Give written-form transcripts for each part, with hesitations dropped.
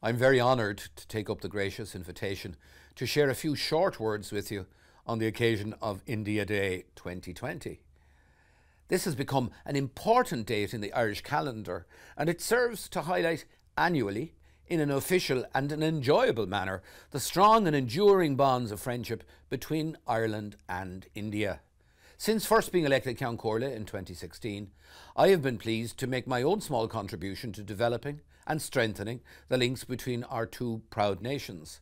I'm very honoured to take up the gracious invitation to share a few short words with you on the occasion of India Day 2020. This has become an important date in the Irish calendar, and it serves to highlight annually, in an official and an enjoyable manner, the strong and enduring bonds of friendship between Ireland and India. Since first being elected Ceann Comhairle in 2016, I have been pleased to make my own small contribution to developing and strengthening the links between our two proud nations.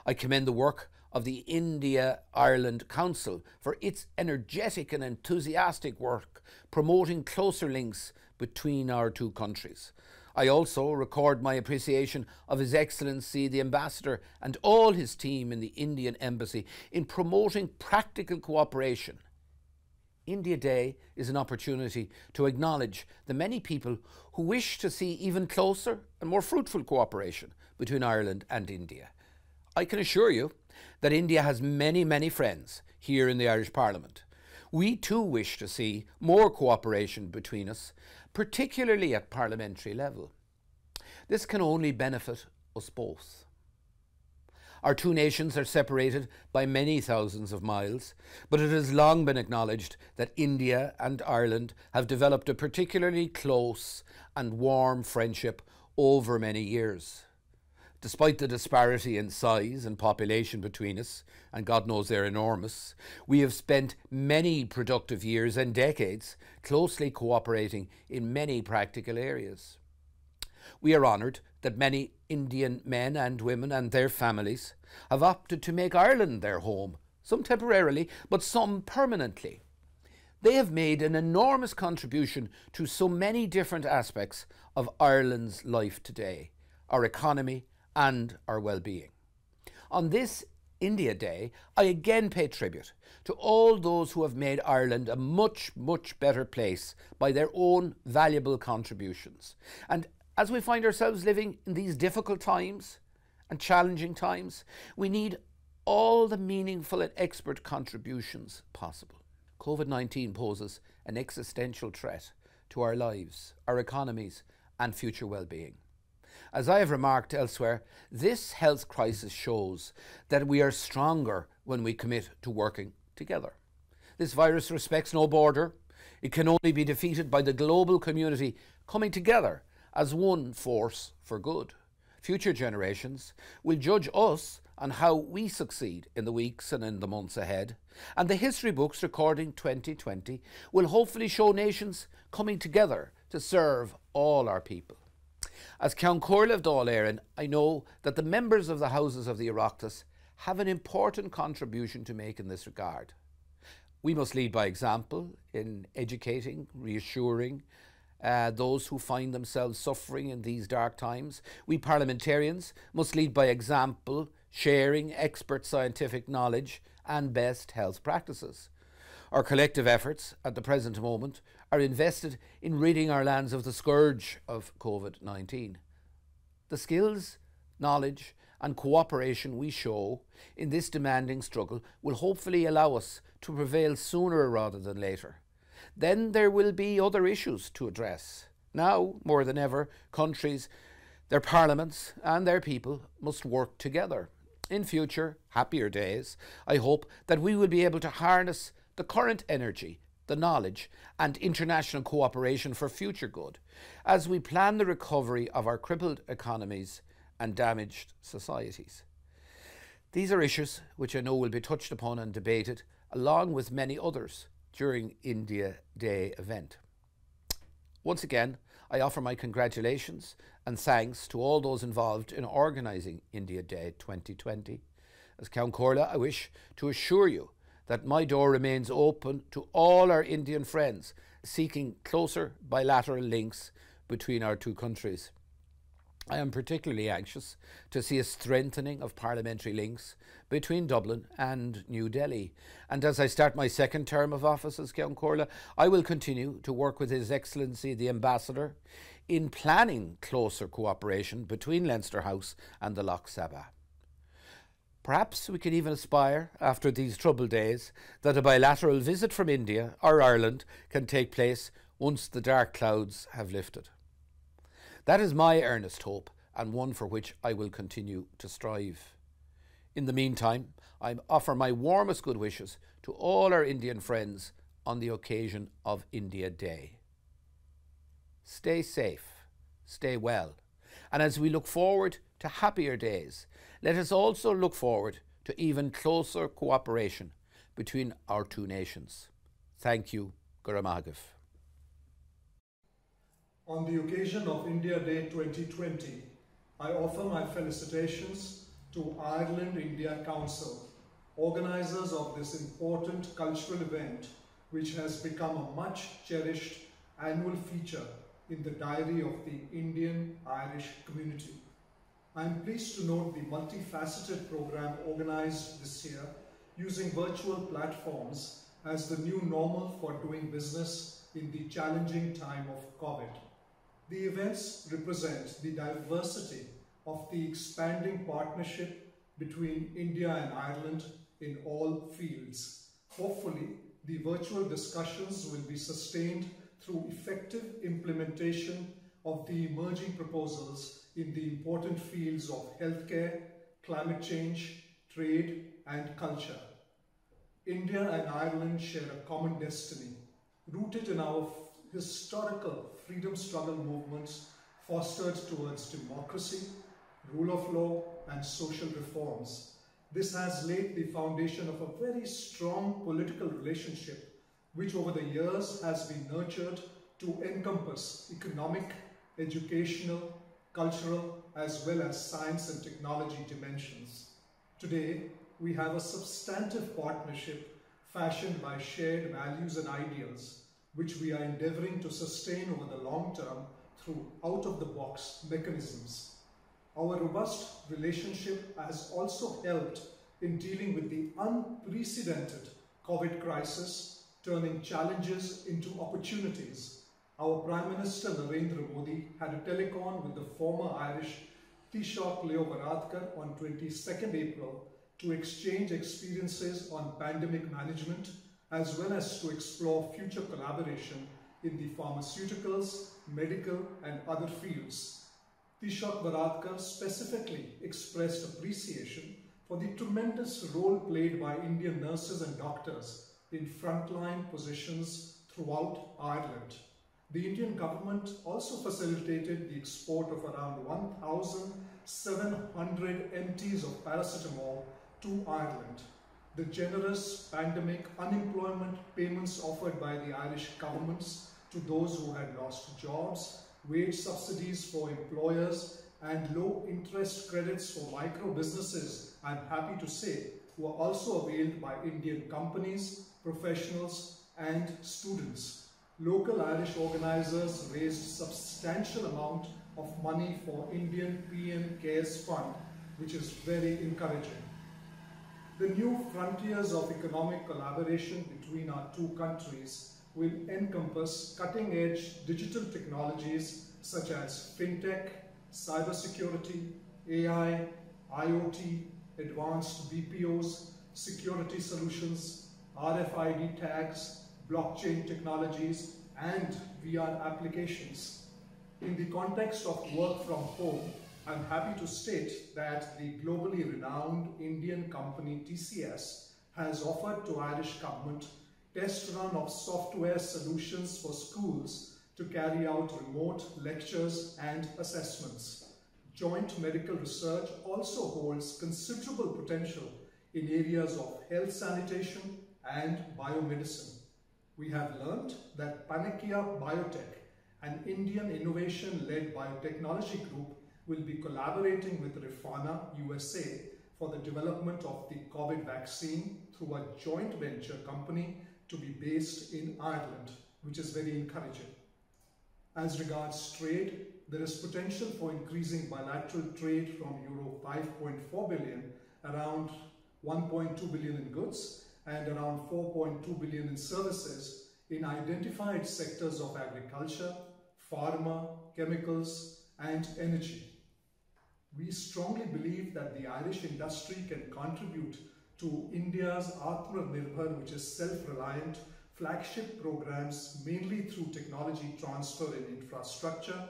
I commend the work of the India-Ireland Council for its energetic and enthusiastic work promoting closer links between our two countries. I also record my appreciation of His Excellency the Ambassador and all his team in the Indian Embassy in promoting practical cooperation. India Day is an opportunity to acknowledge the many people who wish to see even closer and more fruitful cooperation between Ireland and India. I can assure you that India has many friends here in the Irish Parliament. We too wish to see more cooperation between us, particularly at parliamentary level. This can only benefit us both. Our two nations are separated by many thousands of miles, but it has long been acknowledged that India and Ireland have developed a particularly close and warm friendship over many years. Despite the disparity in size and population between us, and God knows they're enormous, we have spent many productive years and decades closely cooperating in many practical areas. We are honoured that many Indian men and women and their families have opted to make Ireland their home, some temporarily, but some permanently. They have made an enormous contribution to so many different aspects of Ireland's life today, our economy and our well-being. On this India Day, I again pay tribute to all those who have made Ireland a much better place by their own valuable contributions. And as we find ourselves living in these difficult times and challenging times, we need all the meaningful and expert contributions possible. COVID-19 poses an existential threat to our lives, our economies and future well-being. As I have remarked elsewhere, this health crisis shows that we are stronger when we commit to working together. This virus respects no border. It can only be defeated by the global community coming together as one force for good. Future generations will judge us on how we succeed in the weeks and in the months ahead, and the history books recording 2020 will hopefully show nations coming together to serve all our people. As Ceann Comhairle of Dáil Éireann, I know that the members of the Houses of the Oireachtas have an important contribution to make in this regard. We must lead by example in educating, reassuring, those who find themselves suffering in these dark times. We parliamentarians must lead by example, sharing expert scientific knowledge and best health practices. Our collective efforts at the present moment are invested in ridding our lands of the scourge of COVID-19. The skills, knowledge and cooperation we show in this demanding struggle will hopefully allow us to prevail sooner rather than later. Then there will be other issues to address. Now, more than ever, countries, their parliaments and their people must work together. In future, happier days, I hope that we will be able to harness the current energy, the knowledge and international cooperation for future good as we plan the recovery of our crippled economies and damaged societies. These are issues which I know will be touched upon and debated along with many others during India Day event. Once again, I offer my congratulations and thanks to all those involved in organising India Day 2020. As Ceann Comhairle, I wish to assure you that my door remains open to all our Indian friends seeking closer bilateral links between our two countries. I am particularly anxious to see a strengthening of parliamentary links between Dublin and New Delhi. And as I start my second term of office as Ceann Comhairle, I will continue to work with His Excellency the Ambassador in planning closer cooperation between Leinster House and the Loch Sabha. Perhaps we can even aspire, after these troubled days, that a bilateral visit from India or Ireland can take place once the dark clouds have lifted. That is my earnest hope and one for which I will continue to strive. In the meantime, I offer my warmest good wishes to all our Indian friends on the occasion of India Day. Stay safe, stay well, and as we look forward to happier days, let us also look forward to even closer cooperation between our two nations. Thank you, Guramagif. On the occasion of India Day 2020, I offer my felicitations to Ireland India Council, organisers of this important cultural event, which has become a much cherished annual feature in the diary of the Indian-Irish community. I am pleased to note the multifaceted program organised this year using virtual platforms as the new normal for doing business in the challenging time of COVID. The events represent the diversity of the expanding partnership between India and Ireland in all fields. Hopefully, the virtual discussions will be sustained through effective implementation of the emerging proposals in the important fields of healthcare, climate change, trade and culture. India and Ireland share a common destiny, rooted in our historical freedom struggle movements fostered towards democracy, rule of law and social reforms. This has laid the foundation of a very strong political relationship which over the years has been nurtured to encompass economic, educational, cultural as well as science and technology dimensions. Today, we have a substantive partnership fashioned by shared values and ideals, which we are endeavouring to sustain over the long term through out-of-the-box mechanisms. Our robust relationship has also helped in dealing with the unprecedented COVID crisis, turning challenges into opportunities. Our Prime Minister Narendra Modi had a telecon with the former Irish Taoiseach Leo Varadkar on 22nd April to exchange experiences on pandemic management as well as to explore future collaboration in the pharmaceuticals, medical and other fields. Taoiseach Varadkar specifically expressed appreciation for the tremendous role played by Indian nurses and doctors in frontline positions throughout Ireland. The Indian government also facilitated the export of around 1,700 MTs of paracetamol to Ireland. The generous pandemic unemployment payments offered by the Irish governments to those who had lost jobs, wage subsidies for employers and low interest credits for micro businesses, I'm happy to say, were also availed by Indian companies, professionals and students. Local Irish organisers raised substantial amount of money for Indian PM Cares Fund, which is very encouraging. The new frontiers of economic collaboration between our two countries will encompass cutting-edge digital technologies such as fintech, cybersecurity, AI, IoT, advanced BPOs, security solutions, RFID tags, blockchain technologies, and VR applications. In the context of work from home, I'm happy to state that the globally renowned Indian company TCS has offered to Irish government test run of software solutions for schools to carry out remote lectures and assessments. Joint medical research also holds considerable potential in areas of health sanitation and biomedicine. We have learnt that Panakia Biotech, an Indian innovation-led biotechnology group, will be collaborating with Rifana USA for the development of the COVID vaccine through a joint venture company to be based in Ireland, which is very encouraging. As regards trade, there is potential for increasing bilateral trade from Euro 5.4 billion, around 1.2 billion in goods and around 4.2 billion in services in identified sectors of agriculture, pharma, chemicals and energy. We strongly believe that the Irish industry can contribute to India's Atmanirbhar, which is self-reliant, flagship programs mainly through technology transfer in infrastructure,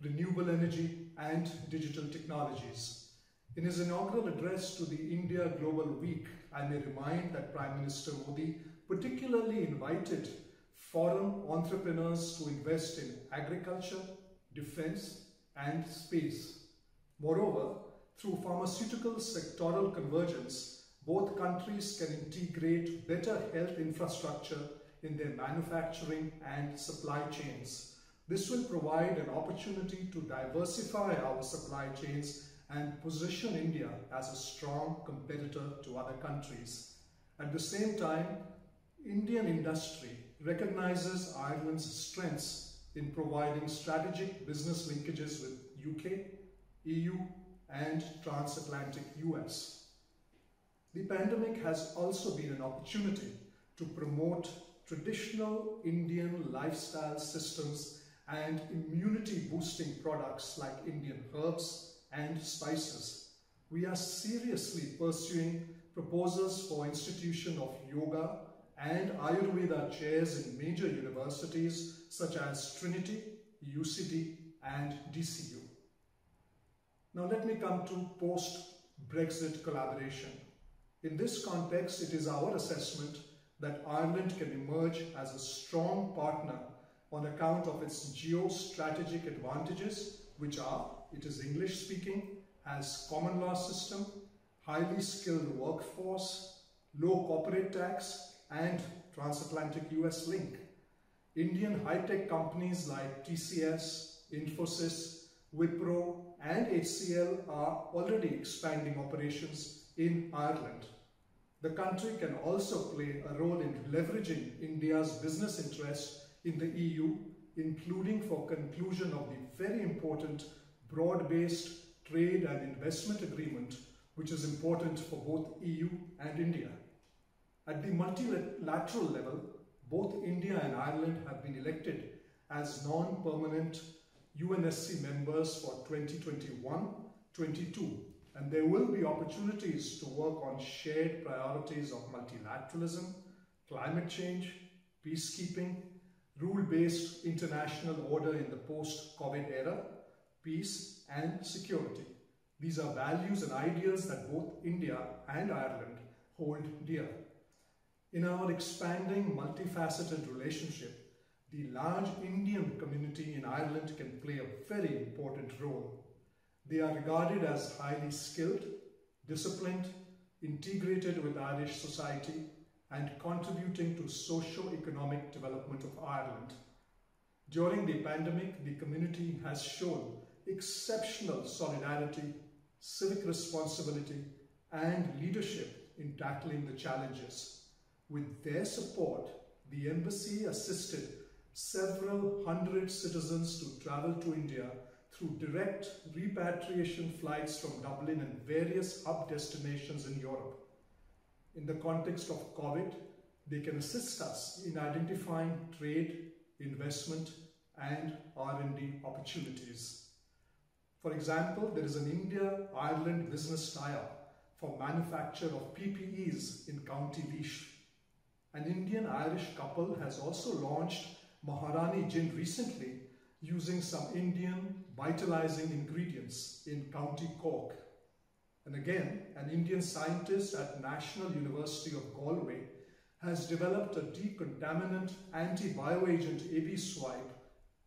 renewable energy, and digital technologies. In his inaugural address to the India Global Week, I may remind that Prime Minister Modi particularly invited foreign entrepreneurs to invest in agriculture, defense, and space. Moreover, through pharmaceutical sectoral convergence, both countries can integrate better health infrastructure in their manufacturing and supply chains. This will provide an opportunity to diversify our supply chains and position India as a strong competitor to other countries. At the same time, Indian industry recognizes Ireland's strengths in providing strategic business linkages with UK, EU, and transatlantic US. The pandemic has also been an opportunity to promote traditional Indian lifestyle systems and immunity-boosting products like Indian herbs and spices. We are seriously pursuing proposals for institution of yoga and Ayurveda chairs in major universities such as Trinity, UCD, and DCU. Now let me come to post-Brexit collaboration. In this context, it is our assessment that Ireland can emerge as a strong partner on account of its geostrategic advantages, which are, it is English speaking, has common law system, highly skilled workforce, low corporate tax, and transatlantic US link. Indian high-tech companies like TCS, Infosys, Wipro, and HCL are already expanding operations in Ireland. The country can also play a role in leveraging India's business interests in the EU, including for conclusion of the very important broad-based trade and investment agreement, which is important for both EU and India. At the multilateral level, both India and Ireland have been elected as non-permanent UNSC members for 2021-22, and there will be opportunities to work on shared priorities of multilateralism, climate change, peacekeeping, rule-based international order in the post-COVID era, peace and security. These are values and ideals that both India and Ireland hold dear. In our expanding multifaceted relationship, the large Indian community in Ireland can play a very important role. They are regarded as highly skilled, disciplined, integrated with Irish society, and contributing to socio-economic development of Ireland. During the pandemic, the community has shown exceptional solidarity, civic responsibility, and leadership in tackling the challenges. With their support, the embassy assisted several hundred citizens to travel to India through direct repatriation flights from Dublin and various hub destinations in Europe. In the context of COVID, they can assist us in identifying trade, investment, and R&D opportunities. For example, there is an India-Ireland business tie-up for manufacture of PPEs in County Laois. An Indian-Irish couple has also launched Maharani Gin recently using some Indian vitalizing ingredients in County Cork. And again, an Indian scientist at National University of Galway has developed a decontaminant anti-bioagent AB swipe,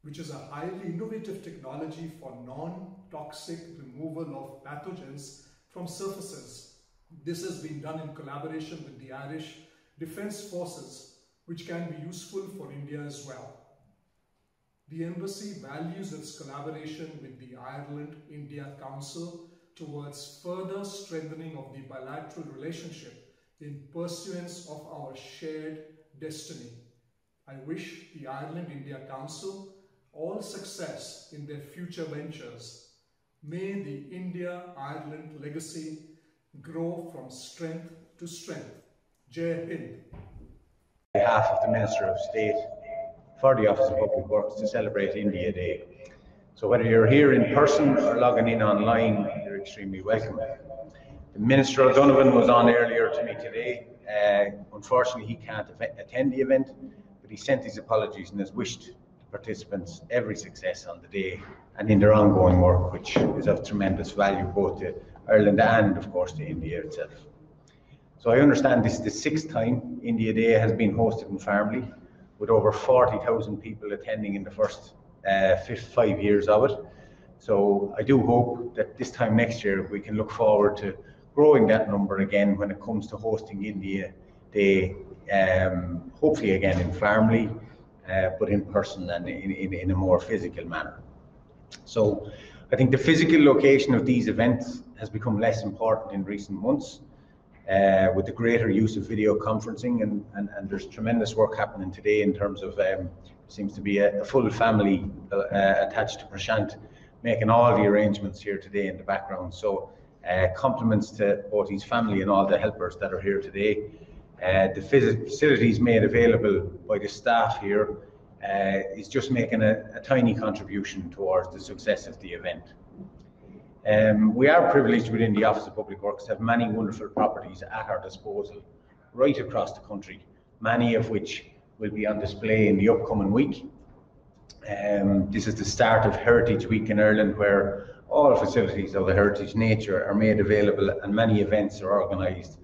which is a highly innovative technology for non-toxic removal of pathogens from surfaces. This has been done in collaboration with the Irish Defence Forces, which can be useful for India as well. The Embassy values its collaboration with the Ireland-India Council towards further strengthening of the bilateral relationship in pursuance of our shared destiny. I wish the Ireland-India Council all success in their future ventures. May the India-Ireland legacy grow from strength to strength. Jai Hind. On behalf of the Minister of State for the Office of Public Works to celebrate India Day. So whether you're here in person or logging in online, you're extremely welcome. The Minister O'Donovan was on earlier to me today. Unfortunately, he can't attend the event, but he sent his apologies and has wished participants every success on the day and in their ongoing work, which is of tremendous value both to Ireland and, of course, to India itself. So I understand this is the 6th time India Day has been hosted in Fearghail, with over 40,000 people attending in the first 5 years of it. So I do hope that this time next year we can look forward to growing that number again when it comes to hosting India Day, hopefully again in Fearghail, but in person and in a more physical manner. So I think the physical location of these events has become less important in recent months, with the greater use of video conferencing, and there's tremendous work happening today in terms of, seems to be a full family attached to Prashant, making all the arrangements here today in the background. So compliments to both his family and all the helpers that are here today. The facilities made available by the staff here is just making a tiny contribution towards the success of the event. We are privileged within the Office of Public Works to have many wonderful properties at our disposal right across the country, many of which will be on display in the upcoming week. This is the start of Heritage Week in Ireland, where all facilities of the heritage nature are made available and many events are organised,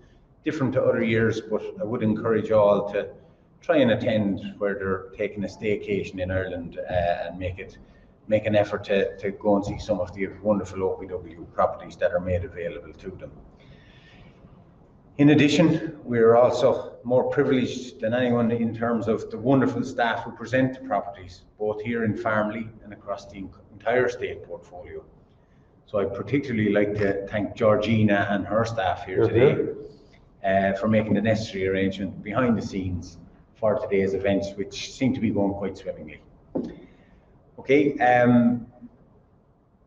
different to other years, but I would encourage all to try and attend where they're taking a staycation in Ireland and make an effort to go and see some of the wonderful OPW properties that are made available to them. In addition, we are also more privileged than anyone in terms of the wonderful staff who present the properties, both here in Fearghail and across the entire state portfolio. So I'd particularly like to thank Georgina and her staff here today for making the necessary arrangement behind the scenes for today's events, which seem to be going quite swimmingly. Okay,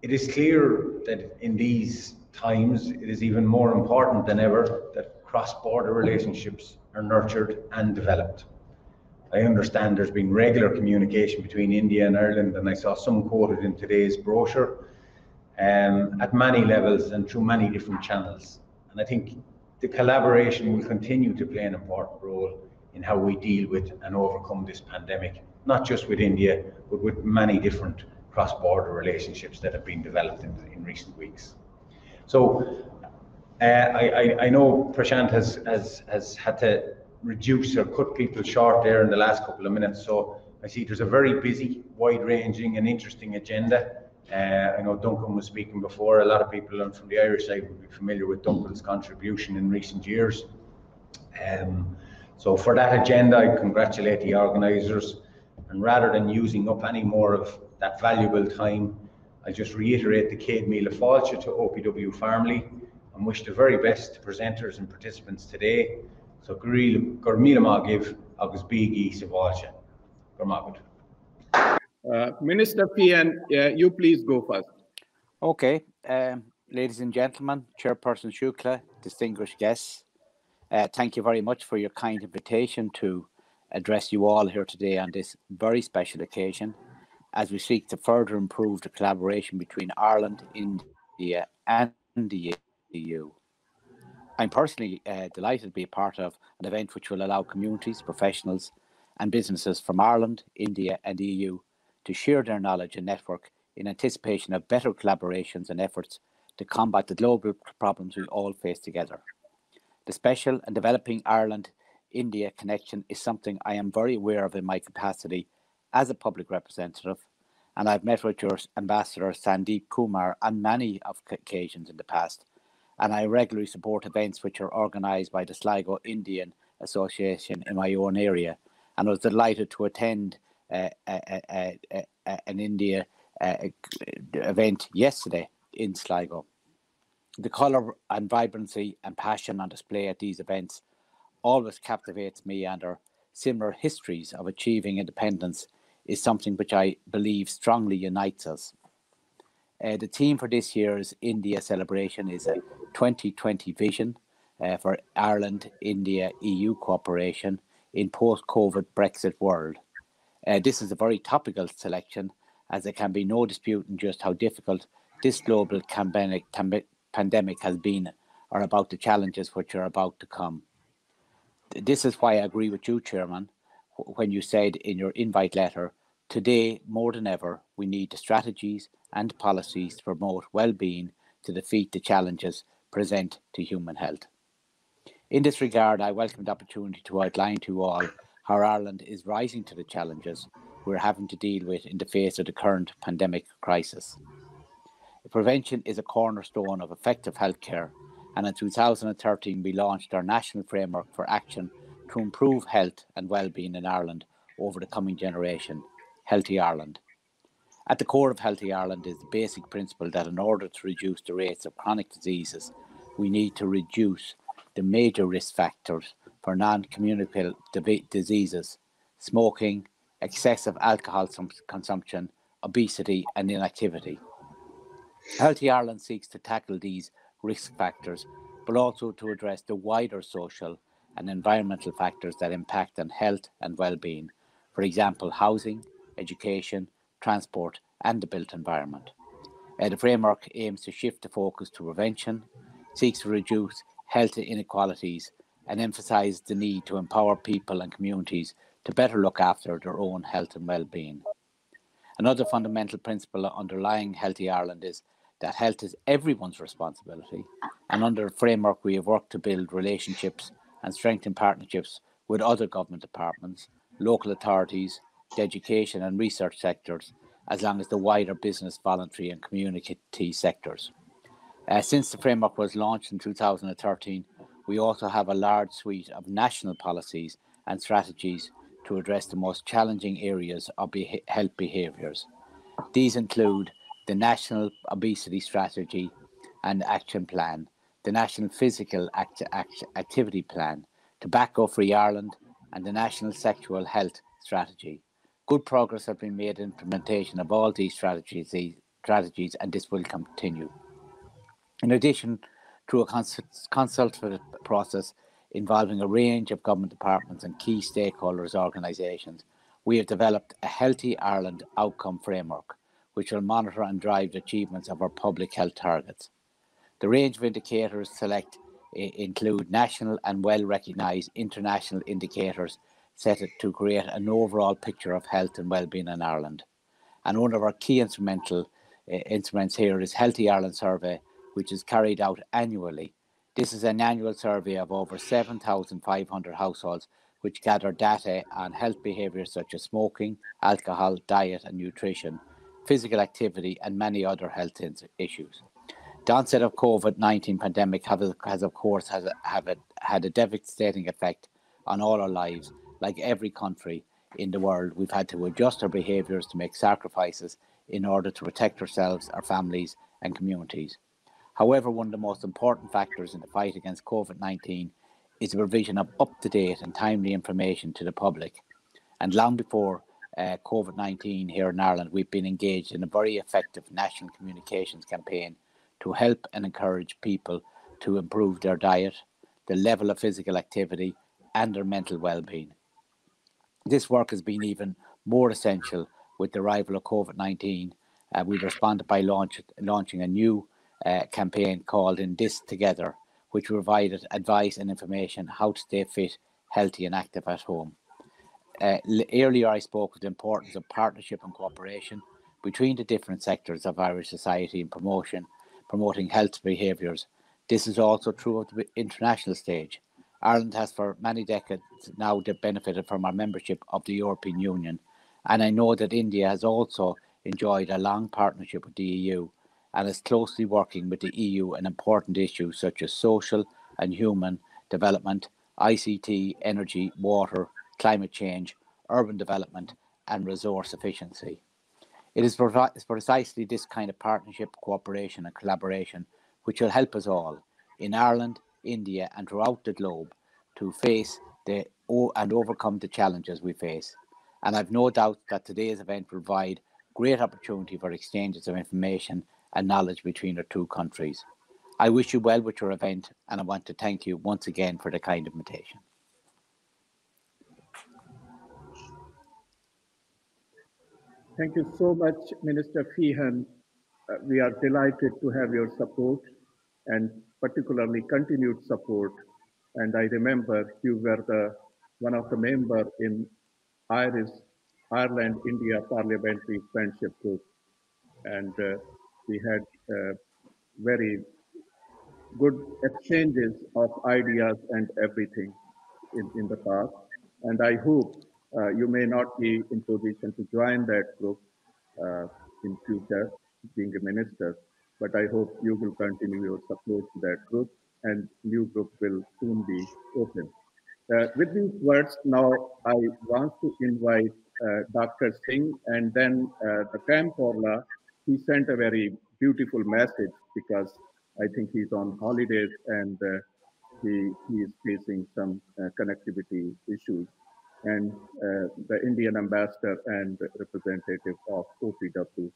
it is clear that in these times it is even more important than ever that cross-border relationships are nurtured and developed. I understand there's been regular communication between India and Ireland, and I saw some quoted in today's brochure, at many levels and through many different channels. And I think the collaboration will continue to play an important role in how we deal with and overcome this pandemic, not just with India, but with many different cross-border relationships that have been developed in recent weeks. So I know Prashant has had to reduce or cut people short there in the last couple of minutes, so I see there's a very busy, wide-ranging and interesting agenda. I know Duncan was speaking before. A lot of people from the Irish side would be familiar with Duncan's contribution in recent years. So for that agenda, I congratulate the organisers, and rather than using up any more of that valuable time, I just reiterate the Céad Míle Fáilte to OPW Fearghail and wish the very best to presenters and participants today. So gur míle mágaibh agus bígí sa bháilte. Gur mágad. Minister Feighan, you please go first. Okay, ladies and gentlemen, Chairperson Shukla, distinguished guests, thank you very much for your kind invitation to address you all here today on this very special occasion as we seek to further improve the collaboration between Ireland, India and the EU. I'm personally delighted to be a part of an event which will allow communities, professionals and businesses from Ireland, India and the EU to share their knowledge and network in anticipation of better collaborations and efforts to combat the global problems we all face together. The special and developing Ireland-India connection is something I am very aware of in my capacity as a public representative, and I've met with your Ambassador Sandeep Kumar on many occasions in the past, and I regularly support events which are organised by the Sligo Indian Association in my own area, and I was delighted to attend an India event yesterday in Sligo. The colour and vibrancy and passion on display at these events always captivates me, and our similar histories of achieving independence is something which I believe strongly unites us. The theme for this year's India celebration is a 2020 vision for Ireland, India, EU cooperation in post-COVID Brexit world. This is a very topical selection, as there can be no disputing just how difficult this global pandemic has been, or about the challenges which are about to come. This is why I agree with you, Chairman, when you said in your invite letter Today, more than ever, we need the strategies and policies to promote well-being to defeat the challenges present to human health. In this regard, I welcome the opportunity to outline to you all how Ireland is rising to the challenges we're having to deal with in the face of the current pandemic crisis. Prevention is a cornerstone of effective healthcare, and in 2013 we launched our national framework for action to improve health and well-being in Ireland over the coming generation, Healthy Ireland. At the core of Healthy Ireland is the basic principle that in order to reduce the rates of chronic diseases, we need to reduce the major risk factors for non-communicable diseases: smoking, excessive alcohol consumption, obesity and inactivity. Healthy Ireland seeks to tackle these risk factors, but also to address the wider social and environmental factors that impact on health and well-being, for example, housing, education, transport and the built environment. The framework aims to shift the focus to prevention, seeks to reduce health inequalities and emphasise the need to empower people and communities to better look after their own health and well-being. Another fundamental principle underlying Healthy Ireland is that health is everyone's responsibility, and under the framework we have worked to build relationships and strengthen partnerships with other government departments, local authorities, the education and research sectors, as long as the wider business, voluntary and community sectors. Since the framework was launched in 2013, we also have a large suite of national policies and strategies to address the most challenging areas of health behaviours. These include the National Obesity Strategy and Action Plan, the National Physical Activity Plan, Tobacco Free Ireland, and the National Sexual Health Strategy. Good progress has been made in implementation of all these strategies, and this will continue. In addition, through a consultative process involving a range of government departments and key stakeholders organisations, we have developed a Healthy Ireland outcome framework, which will monitor and drive the achievements of our public health targets. The range of indicators include national and well-recognised international indicators set to create an overall picture of health and well-being in Ireland. And one of our key instruments here is Healthy Ireland Survey, which is carried out annually. This is an annual survey of over 7,500 households which gather data on health behaviours such as smoking, alcohol, diet and nutrition, physical activity and many other health issues. The onset of COVID-19 pandemic has of course had a devastating effect on all our lives. Like every country in the world, we've had to adjust our behaviours to make sacrifices in order to protect ourselves, our families and communities. However, one of the most important factors in the fight against COVID-19 is the provision of up-to-date and timely information to the public. And long before COVID-19 here in Ireland, we've been engaged in a very effective national communications campaign to help and encourage people to improve their diet, the level of physical activity and their mental well-being. This work has been even more essential with the arrival of COVID-19. We've responded by launching a new campaign called In This Together, which provided advice and information how to stay fit, healthy and active at home. Earlier I spoke of the importance of partnership and cooperation between the different sectors of Irish society in promoting health behaviours. This is also true of the international stage. Ireland has for many decades now benefited from our membership of the European Union, and I know that India has also enjoyed a long partnership with the EU and is closely working with the EU on important issues such as social and human development, ICT, energy, water, climate change, urban development and resource efficiency. It is precisely this kind of partnership, cooperation and collaboration which will help us all in Ireland, India and throughout the globe to face and overcome the challenges we face. And I've no doubt that today's event will provide great opportunity for exchanges of information and knowledge between our two countries. I wish you well with your event and I want to thank you once again for the kind invitation. Thank you so much, Minister Feighan. We are delighted to have your support and particularly continued support. And I remember you were one of the members in Ireland-India Parliamentary Friendship Group, and we had very good exchanges of ideas and everything in the past. And I hope you may not be in position to join that group in future, being a minister, but I hope you will continue your support to that group, and new group will soon be open. With these words, now I want to invite Dr. Singh, and then the Camp Orla. He sent a very beautiful message because I think he's on holidays and he is facing some connectivity issues. And the Indian ambassador and representative of OPW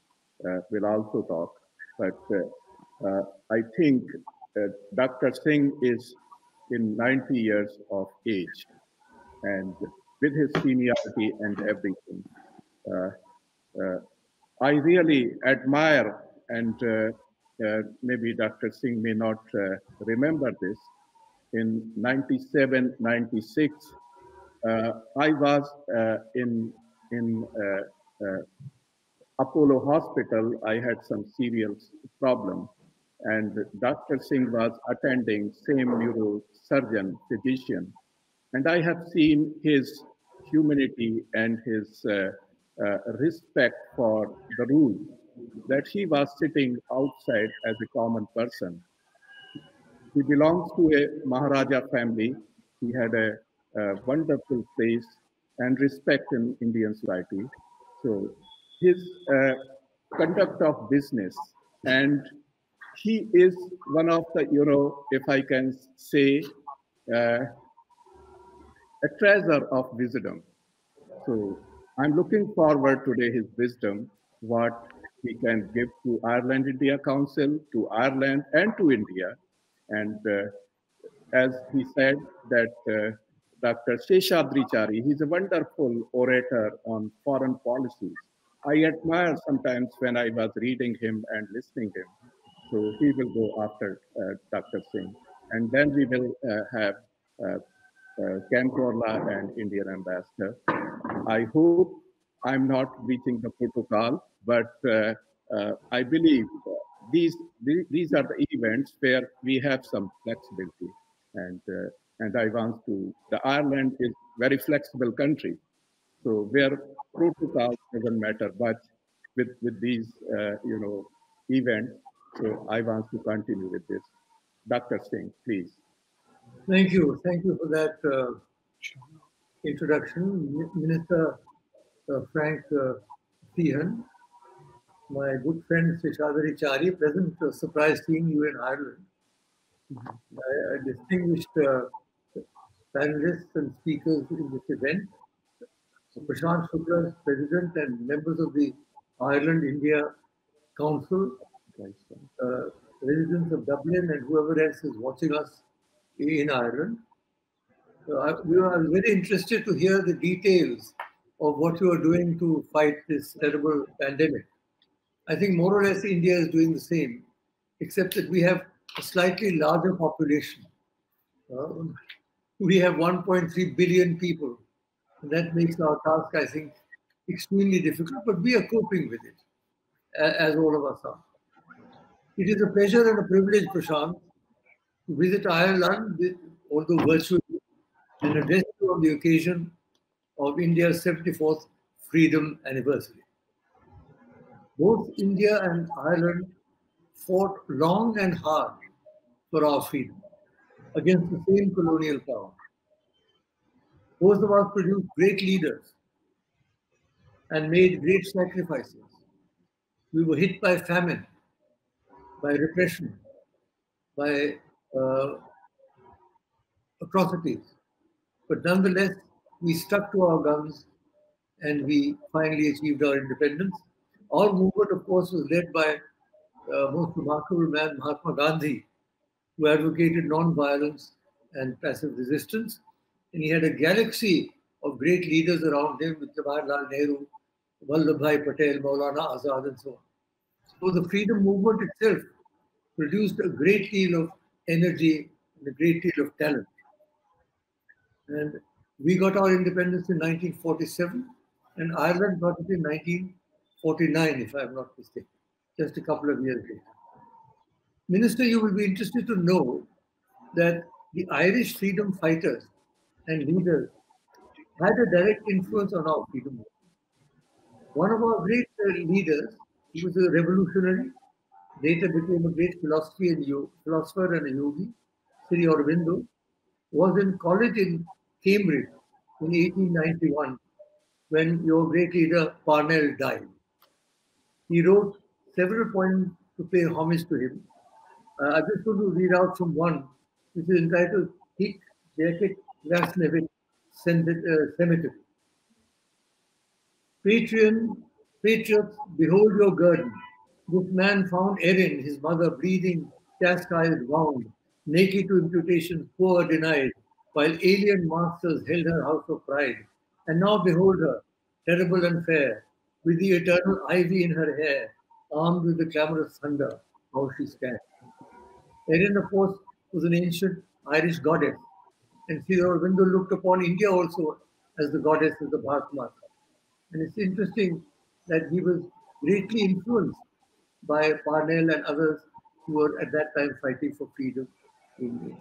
will also talk. But I think Dr. Singh is in 90 years of age, and with his seniority and everything, I really admire, and maybe Dr. Singh may not remember this. In 97, 96, I was in Apollo Hospital. I had some serious problem, and Dr. Singh was attending, same neurosurgeon, physician, and I have seen his humanity and his respect for the rules, that he was sitting outside as a common person. He belongs to a Maharaja family. He had a wonderful place and respect in Indian society. So his conduct of business, and he is one of the, if I can say, a treasure of wisdom. So I'm looking forward today his wisdom, what he can give to Ireland India Council, to Ireland and to India. And as he said that Dr. Seshadri Chari, he's a wonderful orator on foreign policies. I admire sometimes when I was reading him and listening him. So he will go after Dr. Singh. And then we will have Camp Orla and Indian ambassador. I hope I'm not reaching the protocol, but I believe these are the events where we have some flexibility, and I want to. The Ireland is very flexible country, so where protocol doesn't matter much with these events. So I want to continue with this. Dr. Singh, please. Thank you for that introduction, Minister Frank Feighan. My good friend Seshadri Chari, present, surprised seeing you in Ireland. Distinguished panelists and speakers in this event. Prashant Shukla, President and members of the Ireland-India Council, residents of Dublin and whoever else is watching us in Ireland. I was very interested to hear the details of what you are doing to fight this terrible pandemic. I think more or less India is doing the same, except that we have a slightly larger population. We have 1.3 billion people. And that makes our task, I think, extremely difficult, but we are coping with it, as all of us are. It is a pleasure and a privilege, Prashant, to visit Ireland, although virtually, and address you on the occasion of India's 74th freedom anniversary. Both India and Ireland fought long and hard for our freedom against the same colonial power. Both of us produced great leaders and made great sacrifices. We were hit by famine, by repression, by atrocities. But nonetheless, we stuck to our guns and we finally achieved our independence. Our movement, of course, was led by most remarkable man, Mahatma Gandhi, who advocated non-violence and passive resistance. And he had a galaxy of great leaders around him, with Jawaharlal Nehru, Vallabhbhai Patel, Maulana Azad, and so on. So the freedom movement itself produced a great deal of energy and a great deal of talent. And we got our independence in 1947, and Ireland got it in 1949, if I'm not mistaken, just a couple of years later. Minister, you will be interested to know that the Irish freedom fighters and leaders had a direct influence on our freedom movement. One of our great leaders, he was a revolutionary, later became a great philosopher and a yogi, Sri Aurobindo, was in college in Cambridge in 1891 when your great leader Parnell died. He wrote several poems to pay homage to him. I'm just going to read out from one, which is entitled Hic Jacet Grasnevit Cemetery. Patriots, behold your guerdon. This man found Erin, his mother, bleeding, chastised, wound, naked to imputations, poor, denied, while alien masters held her house of pride. And now behold her, terrible and fair, with the eternal ivy in her hair, armed with the clamorous thunder, how she stands. Erin, of course, was an ancient Irish goddess, and Sri Aurobindo looked upon India also as the goddess of the Bharat Mata. And it's interesting that he was greatly influenced by Parnell and others who were at that time fighting for freedom in India.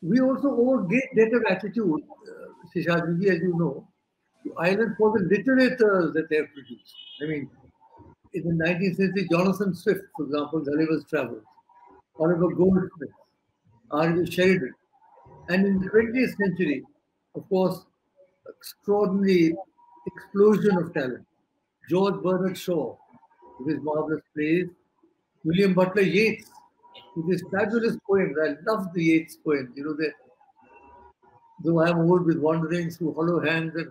We also owe a great debt of gratitude, Seshadri, as you know, to Ireland for the literatures that they have produced. I mean, in the 19th century, Jonathan Swift, for example, Gulliver's Travels, Oliver Goldsmith, R.V. Sheridan. And in the 20th century, of course, extraordinary explosion of talent. George Bernard Shaw, with his marvelous plays, William Butler Yeats, with his fabulous poems. I love the Yeats poems. You know, though I am old with wandering through hollow hands and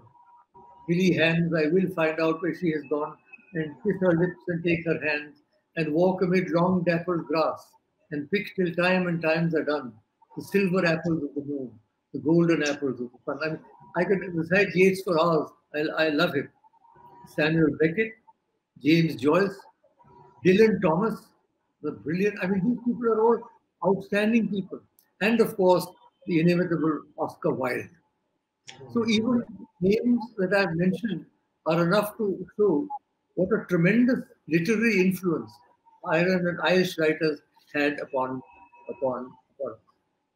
hilly hands, I will find out where she has gone and kiss her lips and take her hands and walk amid long dappled grass and pick till time and times are done the silver apples of the moon, the golden apples of the sun. I mean, I could recite Yeats for hours. I love him. Samuel Beckett, James Joyce, Dylan Thomas, the brilliant. I mean, these people are all outstanding people. And of course, the inimitable Oscar Wilde. So even names that I've mentioned are enough to show what a tremendous literary influence Ireland and Irish writers had upon us.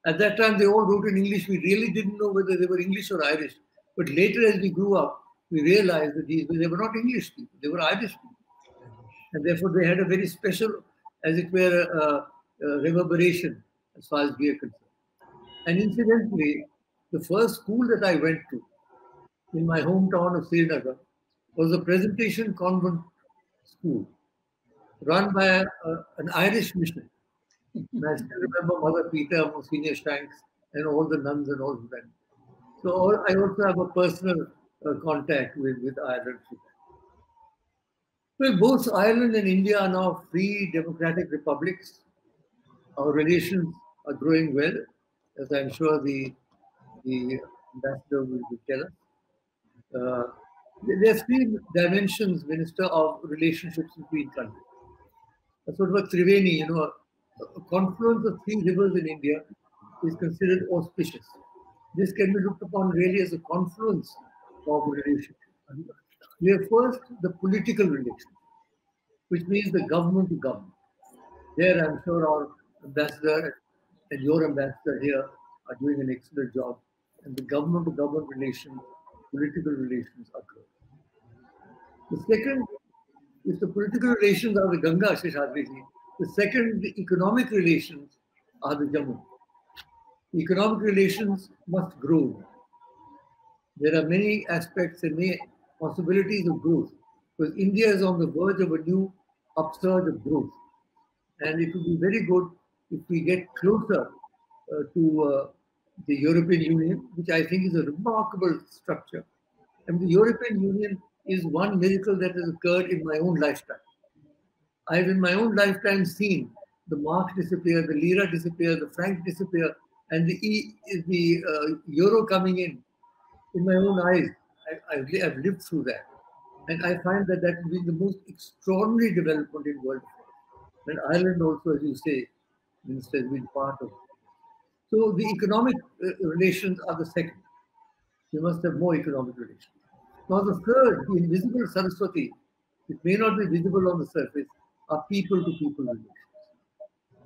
At that time, they all wrote in English. We really didn't know whether they were English or Irish. But later, as we grew up, we realized that they were not English people, they were Irish people. And therefore, they had a very special, as it were, reverberation as far as we are concerned. And incidentally, the first school that I went to in my hometown of Srinagar was a Presentation Convent school run by an Irish mission. And I still remember Mother Peter, Monsignor Shanks, and all the nuns and all of them. So I also have a personal contact with Ireland. Well, both Ireland and India are now free democratic republics. Our relations are growing well, as I'm sure the ambassador will tell us. There are three dimensions, Minister, of relationships between countries. A sort of a Triveni, you know, a confluence of three rivers in India is considered auspicious. This can be looked upon really as a confluence of relationships. We have first the political relations, which means the government to government. There, I'm sure our ambassador and your ambassador here are doing an excellent job. And the government to government relations, political relations are good. The second is the political relations are the Ganga, Seshadri. The second, the economic relations are the Jammu. The economic relations must grow. There are many aspects and many possibilities of growth because India is on the verge of a new upsurge of growth. And it would be very good if we get closer to the European Union, which I think is a remarkable structure. And the European Union is one miracle that has occurred in my own lifetime. I've in my own lifetime seen the mark disappear, the lira disappear, the franc disappear, and the euro coming in my own eyes. I've lived through that. And I find that that has been the most extraordinary development in world affairs. And Ireland also, as you say, Minister, has been part of it. So the economic relations are the second. We must have more economic relations. Now the third, the invisible Saraswati, it may not be visible on the surface, are people-to-people relations.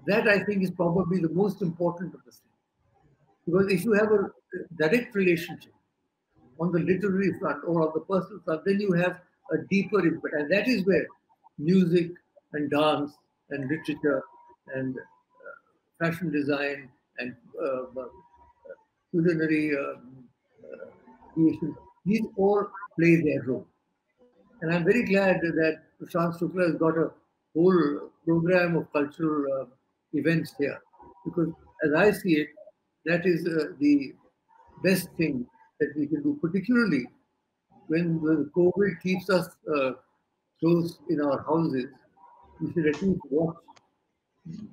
That I think is probably the most important of the thing. Because if you have a direct relationship on the literary front or on the personal front, then you have a deeper input. And that is where music and dance and literature and fashion design and culinary creation, these all play their role. And I'm very glad that Prashant Shukla has got a whole program of cultural events here. Because as I see it, that is the best thing that we can do, particularly when the COVID keeps us close in our houses. We should at least watch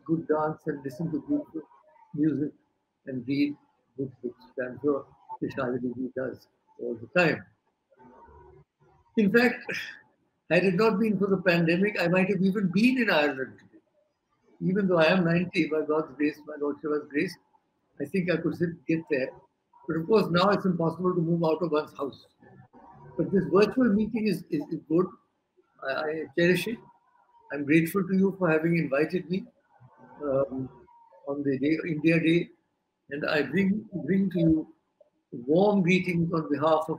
good dance and listen to good music and read good books. I'm sure Seshadri does all the time. In fact, had it not been for the pandemic, I might have even been in Ireland today. Even though I am 90, by God's grace, by Lord Shiva's grace, I think I could get there. But of course, now it's impossible to move out of one's house. But this virtual meeting is good. I cherish it. I'm grateful to you for having invited me on the day, India Day. And I bring to you warm greetings on behalf of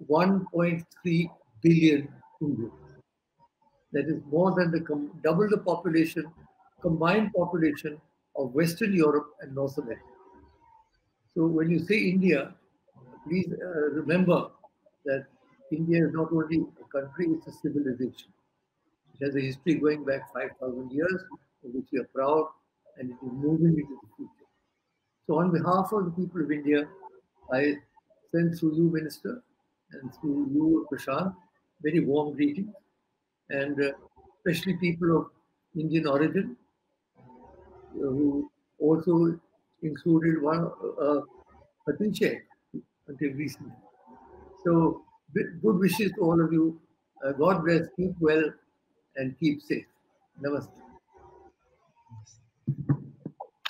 1.3 billion Indians. That is more than double the population, combined population of Western Europe and North America. So when you say India, please remember that India is not only a country, it's a civilization. It has a history going back 5,000 years, of which we are proud, and it is moving into the future. So on behalf of the people of India, I send through you, Minister, and through you, Prashant, very warm greetings, and especially people of Indian origin, who also included one Patiche until recently. So good wishes to all of you. God bless, keep well, and keep safe. Namaste.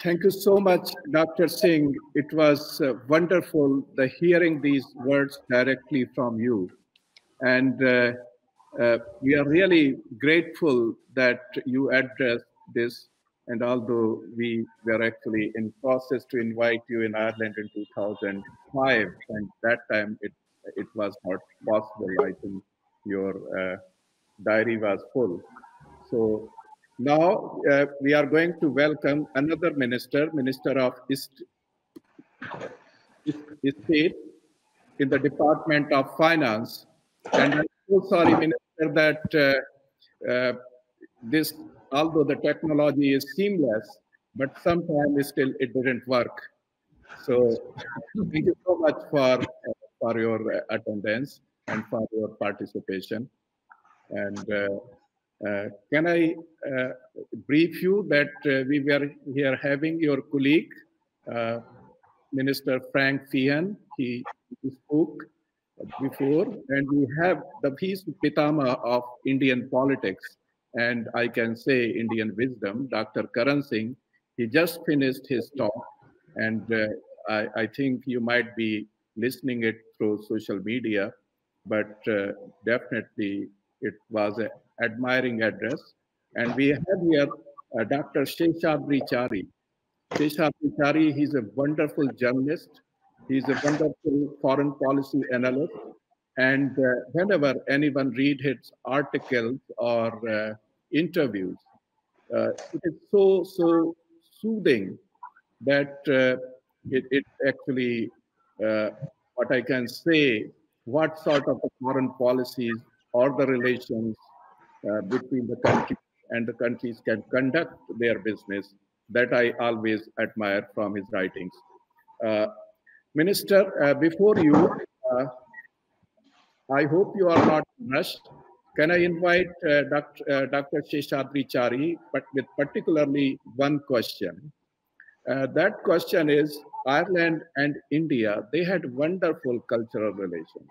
Thank you so much, Dr. Singh. It was wonderful hearing these words directly from you. And we are really grateful that you addressed this. And although we were actually in process to invite you in Ireland in 2005, and that time it was not possible. I think your diary was full. So now we are going to welcome another minister, Minister of State in the Department of Finance. And I'm so sorry, Minister, that this, although the technology is seamless, but sometimes still it didn't work. So thank you so much for your attendance and for your participation. And can I brief you that we were here having your colleague, Minister Frank Feighan. He spoke before, and we have the Peace Pitama of Indian politics, and I can say Indian wisdom, Dr. Karan Singh. He just finished his talk, and I think you might be listening it through social media, but definitely it was an admiring address. And we have here Dr. Seshadri Chari. Seshadri Chari, he's a wonderful journalist. He's a wonderful foreign policy analyst. And whenever anyone read his articles or interviews, it is so soothing that it actually, what I can say, what sort of foreign policies or the relations between the country and the countries can conduct their business, that I always admire from his writings. Minister, before you, I hope you are not rushed. Can I invite Dr. Seshadri Chari, but with particularly one question? That question is, Ireland and India, they had wonderful cultural relations.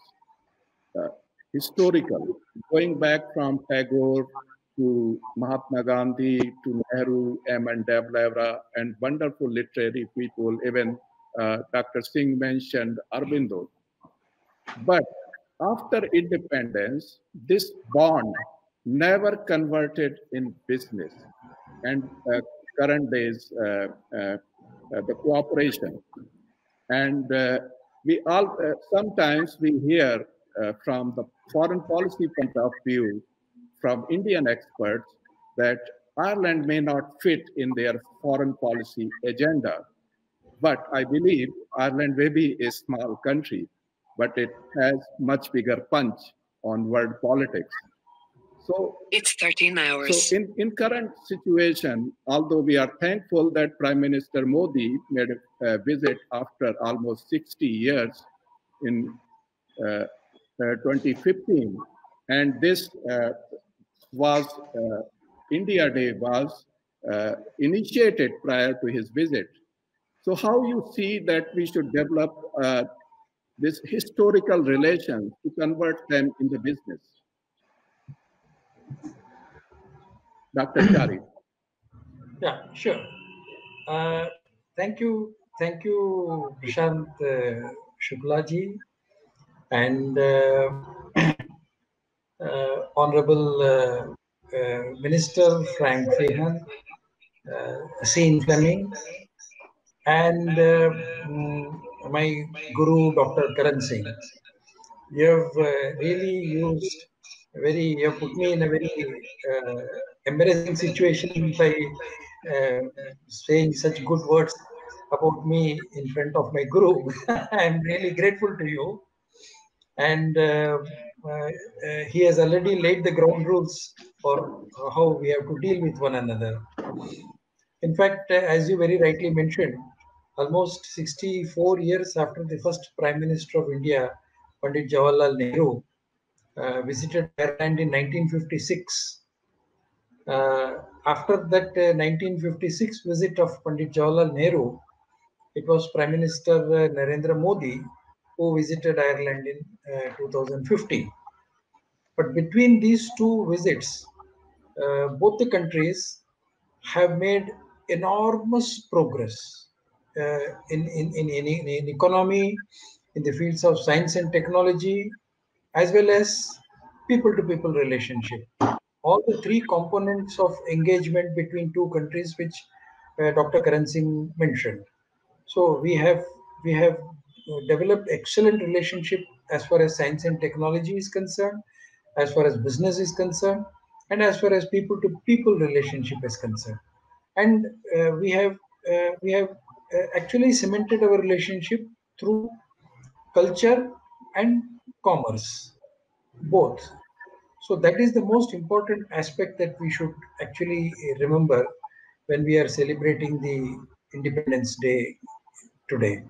Historical, going back from Tagore to Mahatma Gandhi to Nehru, M. Devlevra, and wonderful literary people, even Dr. Singh mentioned Aurobindo. But after independence, this bond never converted in business and current days the cooperation. And we all sometimes we hear from the foreign policy point of view from Indian experts that Ireland may not fit in their foreign policy agenda. But I believe Ireland may be a small country, but it has much bigger punch on world politics. So it's 13 hours. So in current situation, although we are thankful that Prime Minister Modi made a visit after almost 60 years in 2015, and this was India Day was initiated prior to his visit. So how you see that we should develop this historical relations to convert them into business? Dr. Chari. Yeah, sure. Thank you, Prashant Shuklaji and Honorable Minister Frank Feighan, Seen Fleming, and my Guru Dr. Karan Singh. You have really used you have put me in a very embarrassing situation by saying such good words about me in front of my Guru. I am really grateful to you. And he has already laid the ground rules for how we have to deal with one another. In fact, as you very rightly mentioned, almost 64 years after the first Prime Minister of India, Pandit Jawaharlal Nehru, visited Ireland in 1956. After that 1956 visit of Pandit Jawaharlal Nehru, it was Prime Minister Narendra Modi who visited Ireland in 2015. But between these two visits, both the countries have made enormous progress in economy, in the fields of science and technology, as well as people-to-people relationship. All the three components of engagement between two countries, which Dr. Karan Singh mentioned. So we have developed excellent relationship as far as science and technology is concerned, as far as business is concerned, and as far as people-to-people relationship is concerned. And we have actually cemented our relationship through culture and commerce, both. So that is the most important aspect that we should actually remember when we are celebrating the Independence Day today.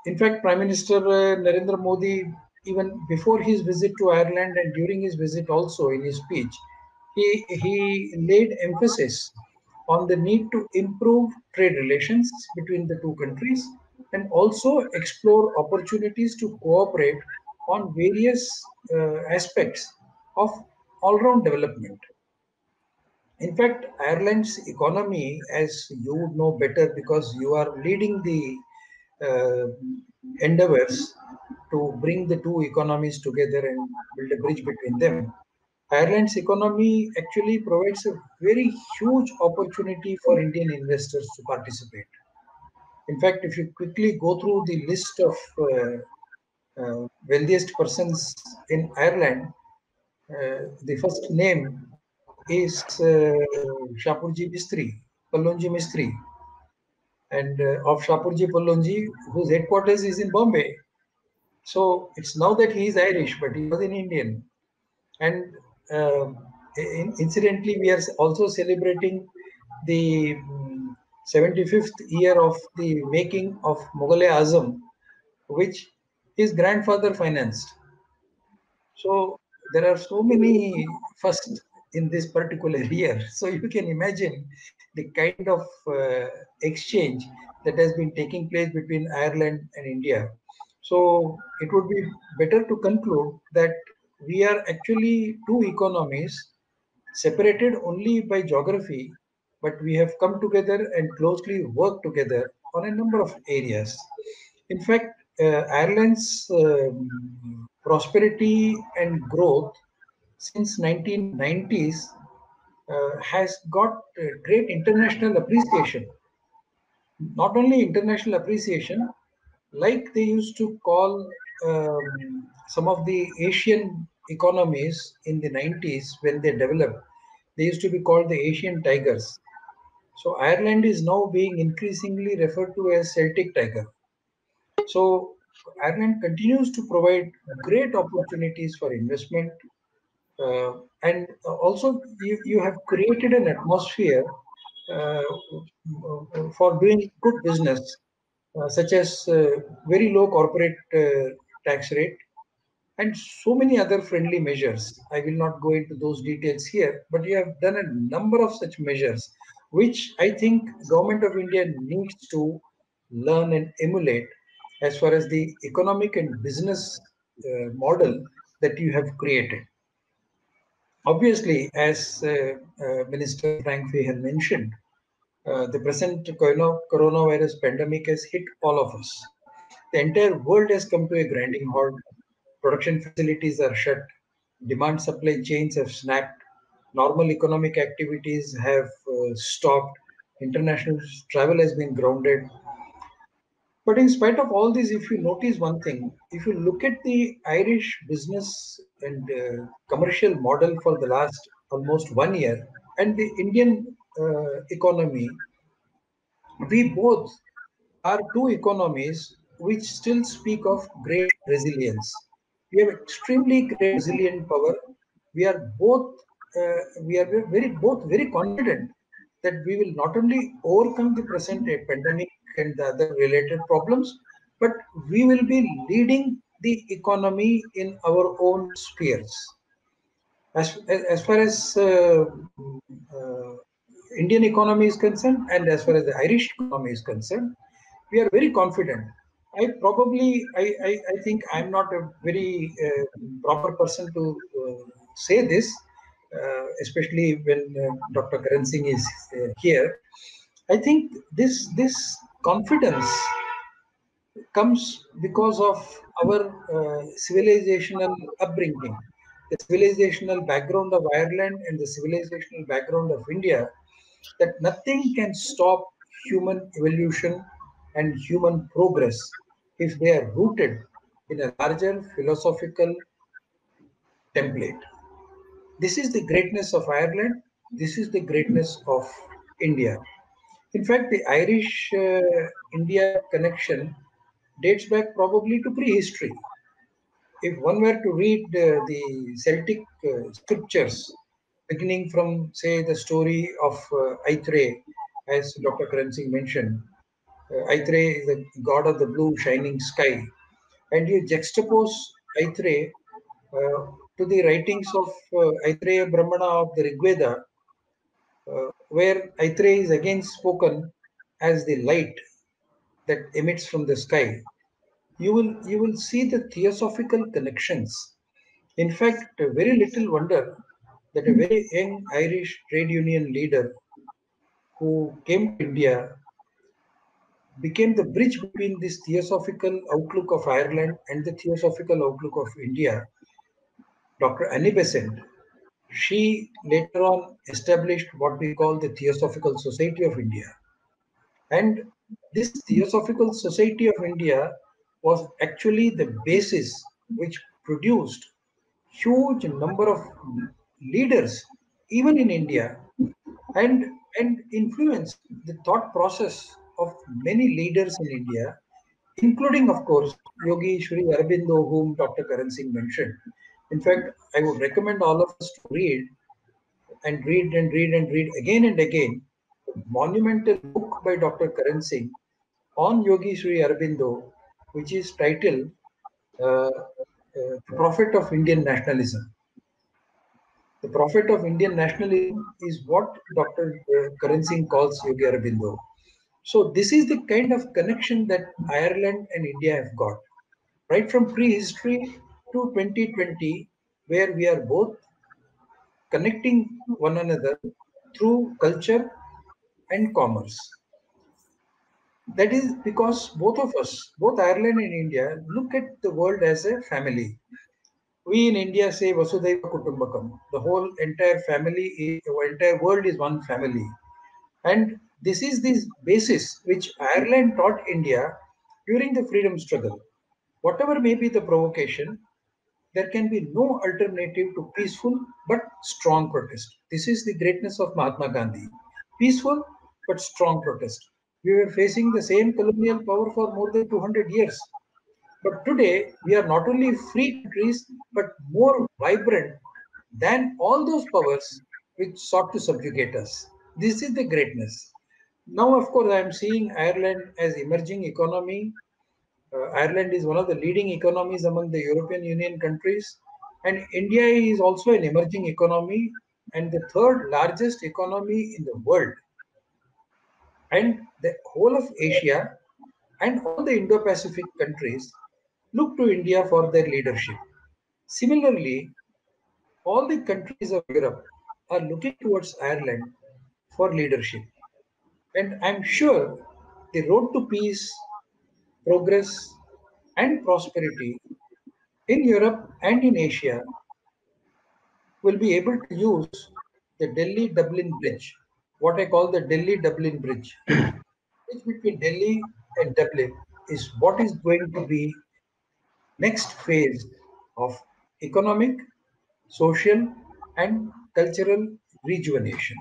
In fact, Prime Minister Narendra Modi, even before his visit to Ireland and during his visit also in his speech, he laid emphasis on the need to improve trade relations between the two countries and also explore opportunities to cooperate on various aspects of all-round development. In fact, Ireland's economy, as you would know better because you are leading the endeavors to bring the two economies together and build a bridge between them. Ireland's economy actually provides a very huge opportunity for Indian investors to participate. In fact, if you quickly go through the list of wealthiest persons in Ireland, the first name is Shapurji Mistry, Pallonji Mistry, and of Shapurji Pallonji, whose headquarters is in Bombay. So it's now that he is Irish, but he was an Indian. And incidentally, we are also celebrating the 75th year of the making of Mughal-e-Azam, which his grandfather financed. So there are so many firsts in this particular year. So you can imagine the kind of exchange that has been taking place between Ireland and India. So it would be better to conclude that we are actually two economies separated only by geography, but we have come together and closely worked together on a number of areas. In fact, Ireland's prosperity and growth since 1990s has got great international appreciation. Not only international appreciation, like they used to call some of the Asian economies in the 90s when they developed, they used to be called the Asian tigers. So Ireland is now being increasingly referred to as Celtic tiger. So Ireland continues to provide great opportunities for investment, and also you have created an atmosphere uh, for doing good business, such as very low corporate tax rate and so many other friendly measures. I will not go into those details here, but you have done a number of such measures, which I think Government of India needs to learn and emulate as far as the economic and business model that you have created. Obviously, as Minister Frank Feighan mentioned, the present coronavirus pandemic has hit all of us. The entire world has come to a grinding halt. Production facilities are shut. Demand supply chains have snapped. Normal economic activities have stopped. International travel has been grounded. But in spite of all this, if you notice one thing, if you look at the Irish business and commercial model for the last almost 1 year and the Indian economy, we both are two economies which still speak of great resilience. We have extremely great resilient power. We are both very confident that we will not only overcome the present pandemic and the other related problems, but we will be leading the economy in our own spheres. As far as Indian economy is concerned, and as far as the Irish economy is concerned, we are very confident. I think I'm not a very proper person to say this, especially when Dr. Karan Singh is here. I think this confidence comes because of our civilizational upbringing, the civilizational background of Ireland and the civilizational background of India, that nothing can stop human evolution and human progress if they are rooted in a larger philosophical template. This is the greatness of Ireland. This is the greatness of India. In fact, the Irish India connection dates back probably to prehistory. If one were to read the Celtic scriptures, beginning from, say, the story of Aithre, as Dr. Karan Singh mentioned, Aithre is the god of the blue shining sky. And you juxtapose Aithre to the writings of Aithreya Brahmana of the Rigveda, where Aithre is again spoken as the light that emits from the sky. You will see the theosophical connections. In fact, very little wonder that a very young Irish trade union leader who came to India became the bridge between this theosophical outlook of Ireland and the theosophical outlook of India. Dr. Annie Besant, she later on established what we call the Theosophical Society of India. And this Theosophical Society of India was actually the basis which produced huge number of leaders, even in India, and influenced the thought process of many leaders in India, including, of course, Yogi Shri Aurobindo, whom Dr. Karan Singh mentioned. In fact, I would recommend all of us to read and read and read and read again and again a monumental book by Dr. Karan Singh on Yogi Sri Aurobindo, which is titled Prophet of Indian Nationalism. The prophet of Indian nationalism is what Dr. Karan Singh calls Yogi Aurobindo. So this is the kind of connection that Ireland and India have got, right from prehistory to 2020, where we are both connecting one another through culture and commerce. That is because both of us, both Ireland and India, look at the world as a family. We in India say Vasudhaiva Kutumbakam. The whole entire family, entire world is one family. And this is the basis which Ireland taught India during the freedom struggle. Whatever may be the provocation, there can be no alternative to peaceful but strong protest. This is the greatness of Mahatma Gandhi. Peaceful but strong protest. We were facing the same colonial power for more than 200 years. But today, we are not only free countries, but more vibrant than all those powers which sought to subjugate us. This is the greatness. Now, of course, I am seeing Ireland as emerging economy. Ireland is one of the leading economies among the European Union countries, and India is also an emerging economy and the third largest economy in the world. And the whole of Asia and all the Indo-Pacific countries look to India for their leadership. Similarly, all the countries of Europe are looking towards Ireland for leadership. And I'm sure the road to peace, progress, and prosperity in Europe and in Asia will be able to use the Delhi-Dublin Bridge, what I call the Delhi-Dublin Bridge. Bridge between Delhi and Dublin is what is going to be next phase of economic, social, and cultural rejuvenation.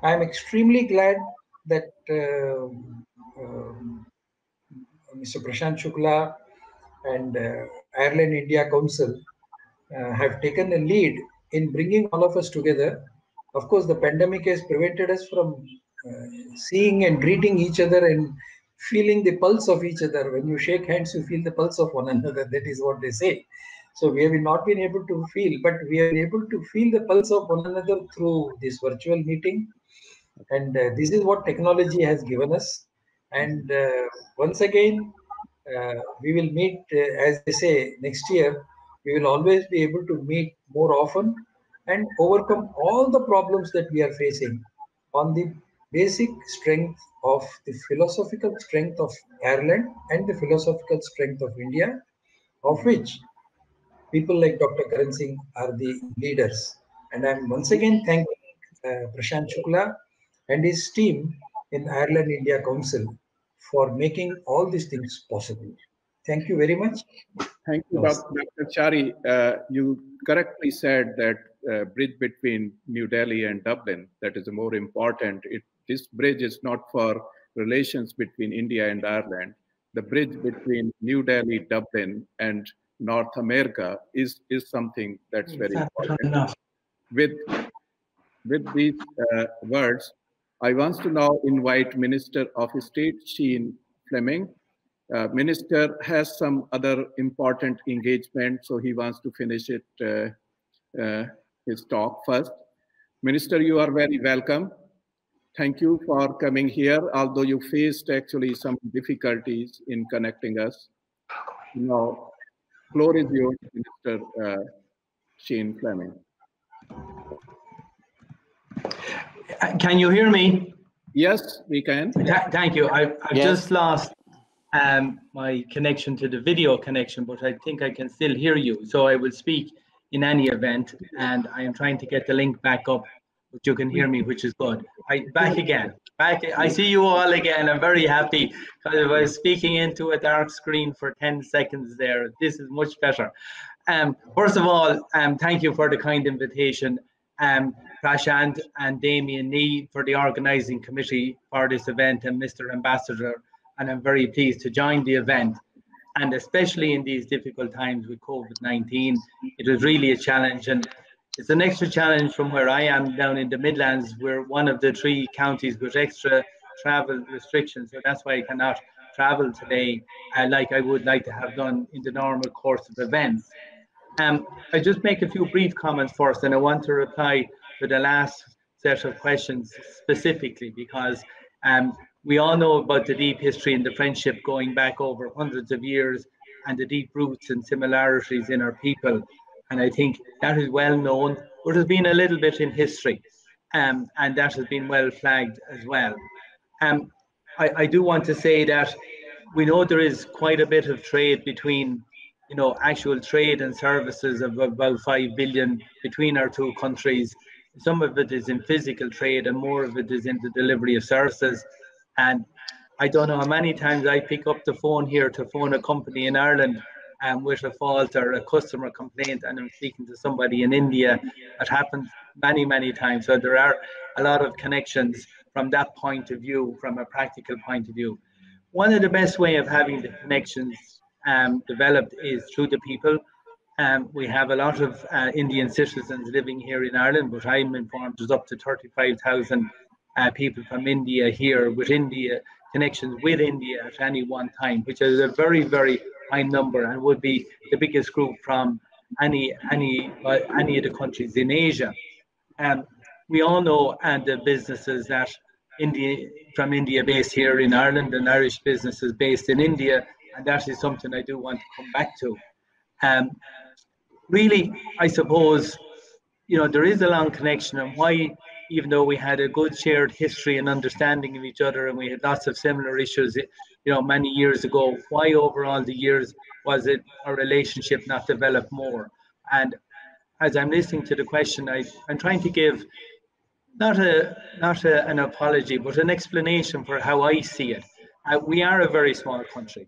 I am extremely glad that Mr. Prashant Shukla and Ireland India Council have taken a lead in bringing all of us together. Of course, the pandemic has prevented us from seeing and greeting each other and feeling the pulse of each other. When you shake hands, you feel the pulse of one another. That is what they say. So we have not been able to feel, but we are able to feel the pulse of one another through this virtual meeting. And this is what technology has given us. And once again, we will meet, as they say, next year. We will always be able to meet more often and overcome all the problems that we are facing on the basic strength of the philosophical strength of Ireland and the philosophical strength of India, of which people like Dr. Karan Singh are the leaders. And I'm once again thanking Prashant Shukla and his team in Ireland India Council for making all these things possible. Thank you very much. Thank you, Dr. Chari. You correctly said that bridge between New Delhi and Dublin, that is more important. This bridge is not for relations between India and Ireland. The bridge between New Delhi, Dublin, and North America is something that's very important. With these words, I want to now invite Minister of State Sheen Fleming. Minister has some other important engagement, so he wants to finish it, his talk first. Minister, you are very welcome. Thank you for coming here, although you faced actually some difficulties in connecting us. Now, floor is yours, Minister Sheen Fleming. Can you hear me? Yes, we can. Thank you. I've just lost my connection to the video connection, but I think I can still hear you. So I will speak in any event, and I am trying to get the link back up, but you can hear me, which is good. Back again. I see you all again. I'm very happy because I was speaking into a dark screen for 10 seconds there. This is much better. First of all, thank you for the kind invitation. Prashant and Damien Nee for the organising committee for this event, and Mr. Ambassador, and I'm very pleased to join the event. And especially in these difficult times with COVID-19, it was really a challenge, and it's an extra challenge from where I am down in the Midlands. We're one of the 3 counties with extra travel restrictions, so that's why I cannot travel today like I would like to have done in the normal course of events. I just make a few brief comments first, and I want to reply to the last set of questions specifically because we all know about the deep history and the friendship going back over hundreds of years and the deep roots and similarities in our people. And I think that is well known, but has been a little bit in history, and that has been well flagged as well. I do want to say that we know there is quite a bit of trade between, actual trade and services of about 5 billion between our two countries. Some of it is in physical trade and more of it is in the delivery of services. And I don't know how many times I pick up the phone here to phone a company in Ireland with a fault or a customer complaint, and I'm speaking to somebody in India. It happens many, many times. So there are a lot of connections from that point of view, from a practical point of view. One of the best way of having the connections developed is through the people. We have a lot of Indian citizens living here in Ireland, but I'm informed there's up to 35,000 people from India here with India connections with India at any one time, which is a very, very high number and would be the biggest group from any of the countries in Asia. We all know the businesses that from India based here in Ireland and Irish businesses based in India, and that is something I do want to come back to. Really, I suppose, there is a long connection, and why, even though we had a good shared history and understanding of each other and we had lots of similar issues, many years ago, why over all the years was it our relationship not developed more? And as I'm listening to the question, I'm trying to give not an apology, but an explanation for how I see it. We are a very small country.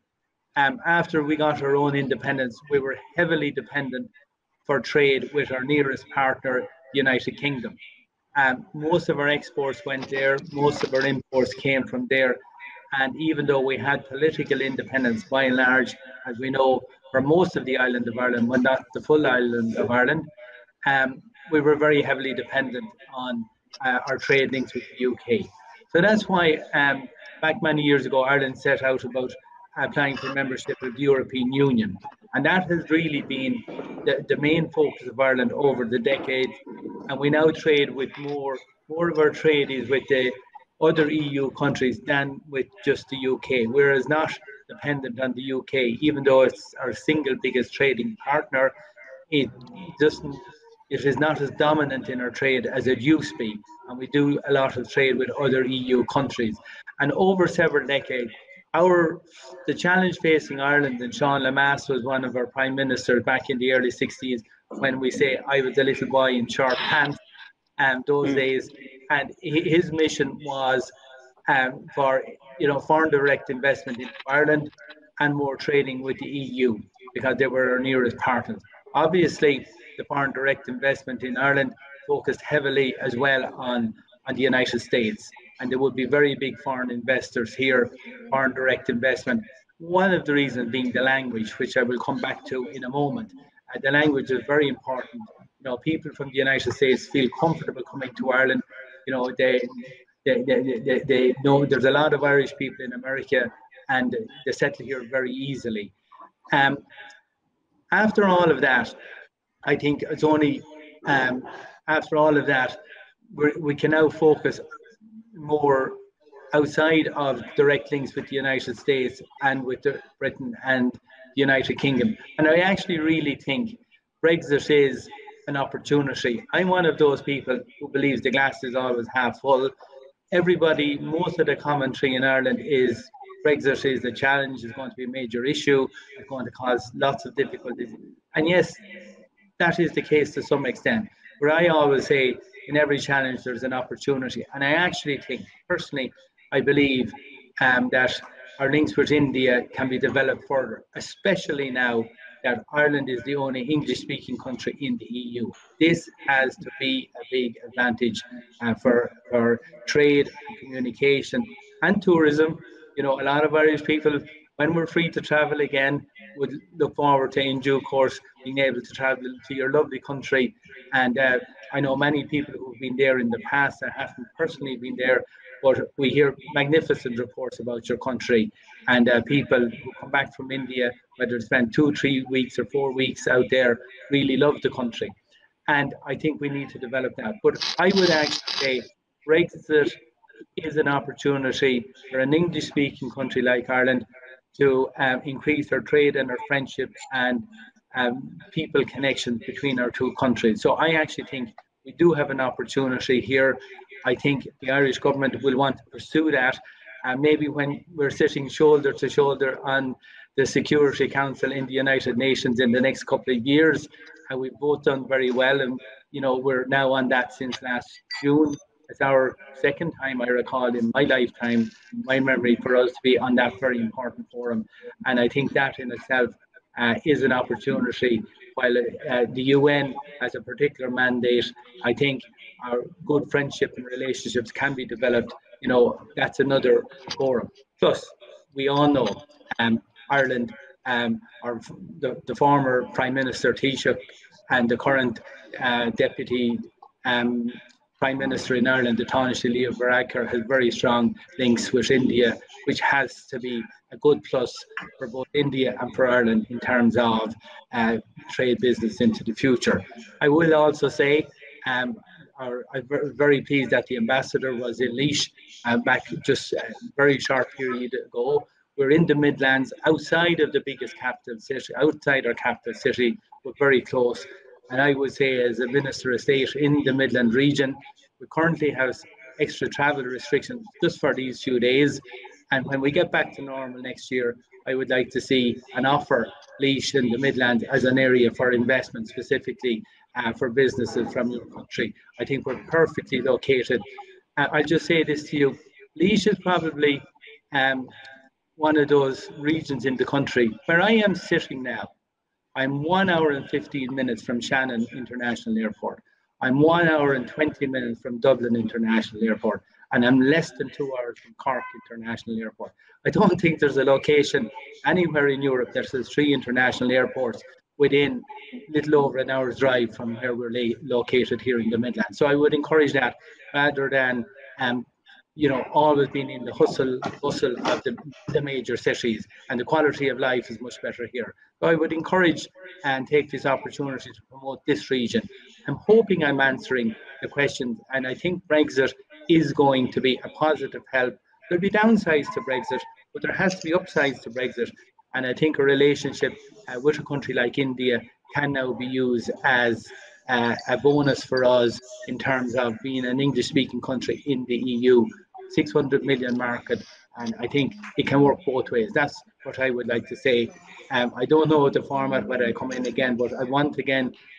After we got our own independence, we were heavily dependent for trade with our nearest partner, the United Kingdom. Most of our exports went there, most of our imports came from there. And even though we had political independence, by and large, as we know, for most of the island of Ireland, but not the full island of Ireland, we were very heavily dependent on our trade links with the UK. So that's why back many years ago, Ireland set out about applying for membership of the European Union. And that has really been the main focus of Ireland over the decades. And we now trade with more of our trade is with the other EU countries than with just the UK. Whereas not dependent on the UK, even though it's our single biggest trading partner, it is not as dominant in our trade as it used to be. And we do a lot of trade with other EU countries. And over several decades, the challenge facing Ireland, and Sean Lemass was one of our prime ministers back in the early 60s, when we say I was a little boy in short pants those days, and his mission was for foreign direct investment into Ireland and more trading with the EU, because they were our nearest partners. Obviously, the foreign direct investment in Ireland focused heavily as well on the United States, and there would be very big foreign investors here, foreign direct investment. One of the reasons being the language, which I will come back to in a moment. The language is very important. People from the United States feel comfortable coming to Ireland. They know there's a lot of Irish people in America, and they settle here very easily. After all of that, I think it's only after all of that, we can now focus more outside of direct links with the United States and with Britain and the United Kingdom. And I actually really think Brexit is an opportunity. I'm one of those people who believes the glass is always half full. Most of the commentary in Ireland is Brexit is a challenge, is going to be a major issue, it's going to cause lots of difficulties. And yes, that is the case to some extent. But I always say in every challenge there's an opportunity. And I actually think, personally, I believe that our links with India can be developed further, especially now that Ireland is the only English-speaking country in the EU. This has to be a big advantage for trade, communication, and tourism. A lot of Irish people, when we're free to travel again, would look forward to, in due course, being able to travel to your lovely country. And I know many people who've been there in the past. I haven't personally been there, but we hear magnificent reports about your country. And people who come back from India, whether it's spent 2, 3 weeks or 4 weeks out there, really love the country. And I think we need to develop that. But I would actually say Brexit is an opportunity for an English-speaking country like Ireland to increase our trade and our friendship and people connections between our two countries. So I actually think we do have an opportunity here. I think the Irish government will want to pursue that. maybe when we're sitting shoulder to shoulder on the Security Council in the United Nations in the next couple of years, we've both done very well, and we're now on that since last June. It's our second time, I recall, in my lifetime, my memory, for us to be on that very important forum. And I think that in itself is an opportunity. While the UN has a particular mandate, I think our good friendship and relationships can be developed. That's another forum. Plus, we all know Ireland, the former Prime Minister Taoiseach and the current Deputy Prime Minister in Ireland, the Taoiseach Leo Varadkar, has very strong links with India, which has to be a good plus for both India and for Ireland in terms of trade business into the future. I will also say I'm very pleased that the ambassador was in Laois back just a very short period ago. We're in the Midlands, outside of the biggest capital city, outside our capital city, but very close. And I would say, as a Minister of State in the Midland region, we currently have extra travel restrictions just for these few days. And when we get back to normal next year, I would like to see and offer Laois in the Midlands as an area for investment, specifically for businesses from your country. I think we're perfectly located. I'll just say this to you. Laois is probably one of those regions in the country where I am sitting now. I'm 1 hour and 15 minutes from Shannon International Airport. I'm 1 hour and 20 minutes from Dublin International Airport, and I'm less than 2 hours from Cork International Airport. I don't think there's a location anywhere in Europe that has 3 international airports within little over an hour's drive from where we're located here in the Midlands. So I would encourage that, rather than always being in the hustle bustle of the major cities, and the quality of life is much better here. So I would encourage and take this opportunity to promote this region. I'm hoping I'm answering the questions, and I think Brexit is going to be a positive help. There'll be downsides to Brexit, but there has to be upsides to Brexit. And I think a relationship with a country like India can now be used as a bonus for us in terms of being an English-speaking country in the EU. 600 million market, and I think it can work both ways. That's what I would like to say. I don't know the format, whether I come in again, but I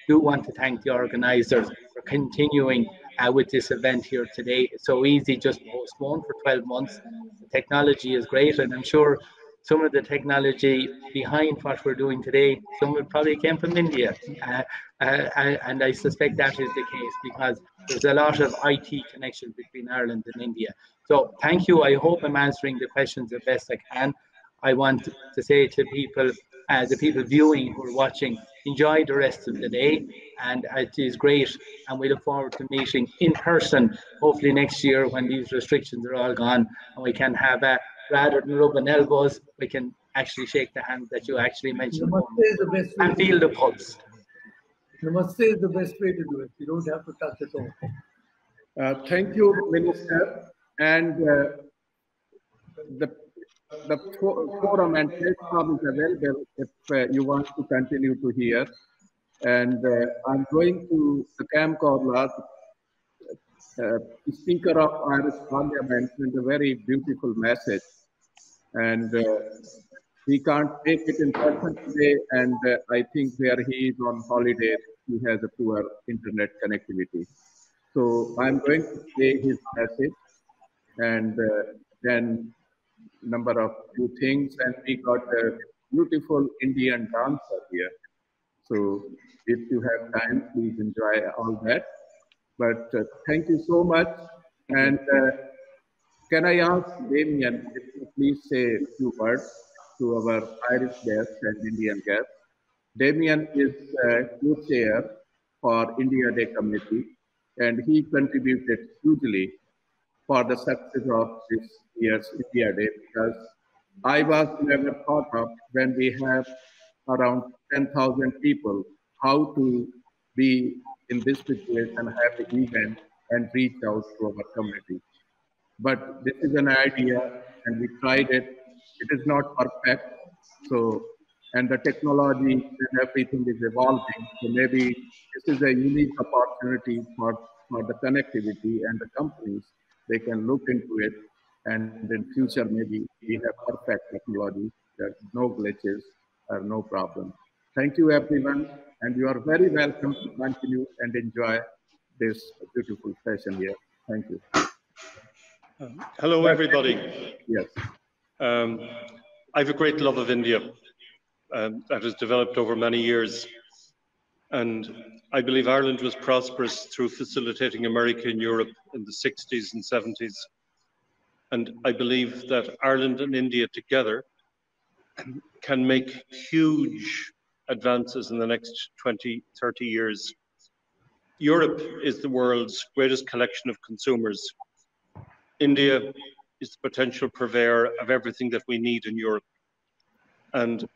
do want to thank the organisers for continuing with this event here today. It's so easy just to postpone for 12 months. The technology is great, and I'm sure some of the technology behind what we're doing today, some of it probably came from India. And I suspect that is the case, because there's a lot of IT connections between Ireland and India. So thank you. I hope I'm answering the questions the best I can. I want to say to people, the people viewing who are watching, enjoy the rest of the day, and it is great, and we look forward to meeting in person, hopefully next year when these restrictions are all gone, and we can have rather than rubbing elbows, we can actually shake the hand that you actually mentioned and feel the pulse. Namaste is the best way to do it. You don't have to touch it all. Thank you, Minister. And the forum and platform is available if you want to continue to hear. And I'm going to the Cam Corlas, Speaker of Irish Parliament, with a very beautiful message. And he can't take it in person today, and I think where he is on holiday, he has a poor internet connectivity. So I'm going to play his message, and then number of few things, and we got a beautiful Indian dancer here. So if you have time, please enjoy all that. But thank you so much. And can I ask Damien if you please say a few words to our Irish guests and Indian guests? Damien is co-chair for India Day Committee, and he contributed hugely for the success of this year's India Day, because I was never thought of, when we have around 10,000 people, how to be in this situation, have the event and reach out to our community. But this is an idea, and we tried it. It is not perfect. So, and the technology and everything is evolving. So maybe this is a unique opportunity for the connectivity, and the companies, they can look into it And in future, maybe we have perfect technology, that no glitches or no problem. Thank you, everyone. And you are very welcome to continue and enjoy this beautiful session here. Thank you. Hello, everybody. Yes. I have a great love of India that has developed over many years. And I believe Ireland was prosperous through facilitating America and Europe in the 60s and 70s. And I believe that Ireland and India together can make huge advances in the next 20, 30 years. Europe is the world's greatest collection of consumers. India is the potential purveyor of everything that we need in Europe. And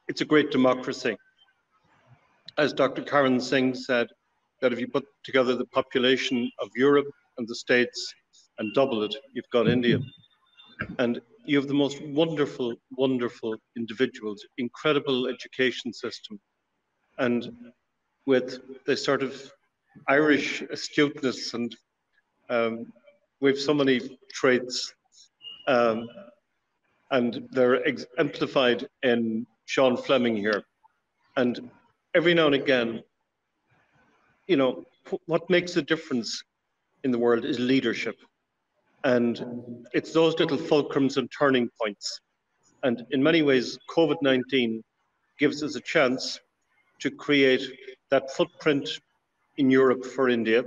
it's a great democracy. As Dr. Karan Singh said, that if you put together the population of Europe and the States and double it, you've got India. And you have the most wonderful, wonderful individuals, incredible education system. And with the sort of Irish astuteness, and we have so many traits, and they're exemplified in Sean Fleming here. And every now and again, you know, what makes a difference in the world is leadership. And it's those little fulcrums and turning points. And in many ways, COVID-19 gives us a chance to create that footprint in Europe for India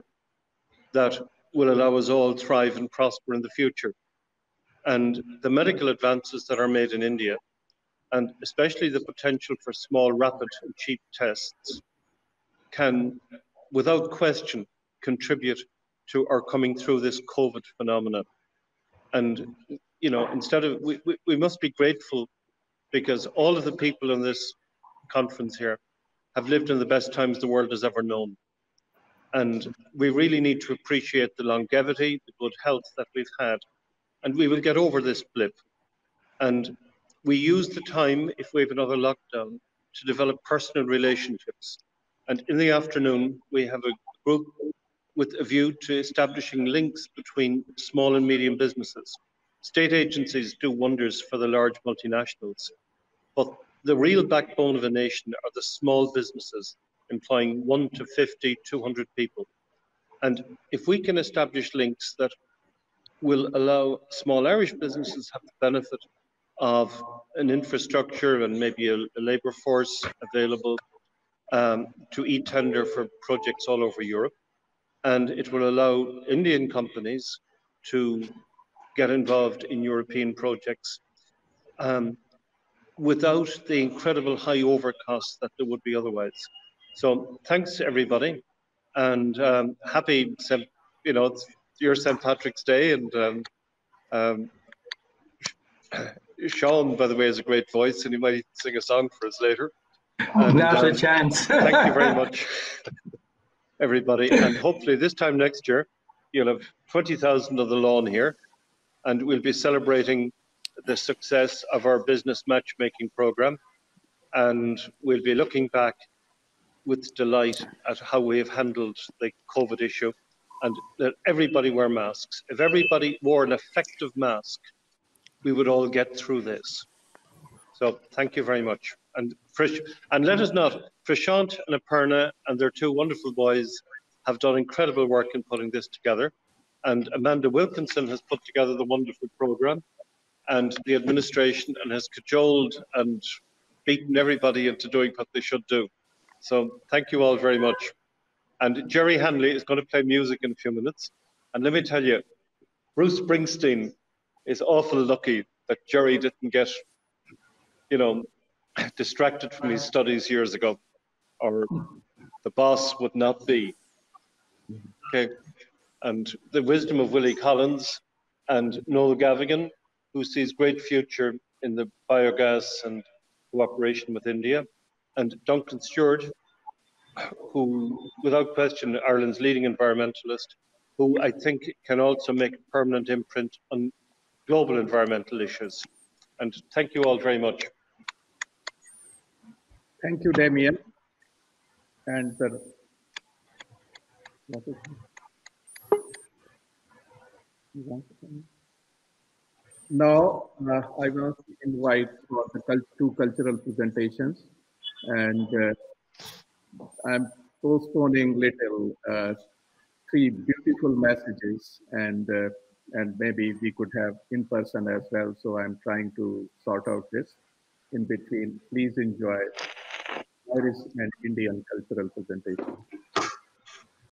that will allow us all to thrive and prosper in the future. And the medical advances that are made in India, and especially the potential for small, rapid and cheap tests, can, without question, contribute to our coming through this COVID phenomenon. And, you know, instead of, we must be grateful, because all of the people in this conference here have lived in the best times the world has ever known. And we really need to appreciate the longevity, the good health that we've had. And we will get over this blip. And we use the time, if we have another lockdown, to develop personal relationships. And in the afternoon, we have a group with a view to establishing links between small and medium businesses. State agencies do wonders for the large multinationals, but the real backbone of a nation are the small businesses employing 1 to 50, 200 people. And if we can establish links that will allow small Irish businesses have the benefit of an infrastructure and maybe a labour force available to e-tender for projects all over Europe. And it will allow Indian companies to get involved in European projects without the incredible high overcosts that there would be otherwise. So thanks everybody, and happy, you know, it's your St. Patrick's Day, and Sean, by the way, has a great voice, and he might sing a song for us later. And, not a chance. Thank you very much, everybody. And hopefully this time next year, you'll have 20,000 on the lawn here, and we'll be celebrating the success of our business matchmaking program. And we'll be looking back with delight at how we have handled the COVID issue, and that everybody wear masks. If everybody wore an effective mask, we would all get through this. So thank you very much. And let us not, Prashant and Aparna and their two wonderful boys have done incredible work in putting this together. And Amanda Wilkinson has put together the wonderful program, and the administration, and has cajoled and beaten everybody into doing what they should do. So thank you all very much. And Jerry Hanley is going to play music in a few minutes. And let me tell you, Bruce Springsteen is awful lucky that Jerry didn't get, you know, distracted from his studies years ago, or the boss would not be. Okay. And the wisdom of Willie Collins and Noel Gavigan, who sees great future in the biogas and cooperation with India, and Duncan Stewart, who, without question, Ireland's leading environmentalist, who I think can also make a permanent imprint on global environmental issues. And thank you all very much. Thank you, Damien. And what is it? Now, I want to invite for the two cultural presentations, and I'm postponing little three beautiful messages, and maybe we could have in person as well. So I'm trying to sort out this in between. Please enjoy Irish and Indian cultural presentation.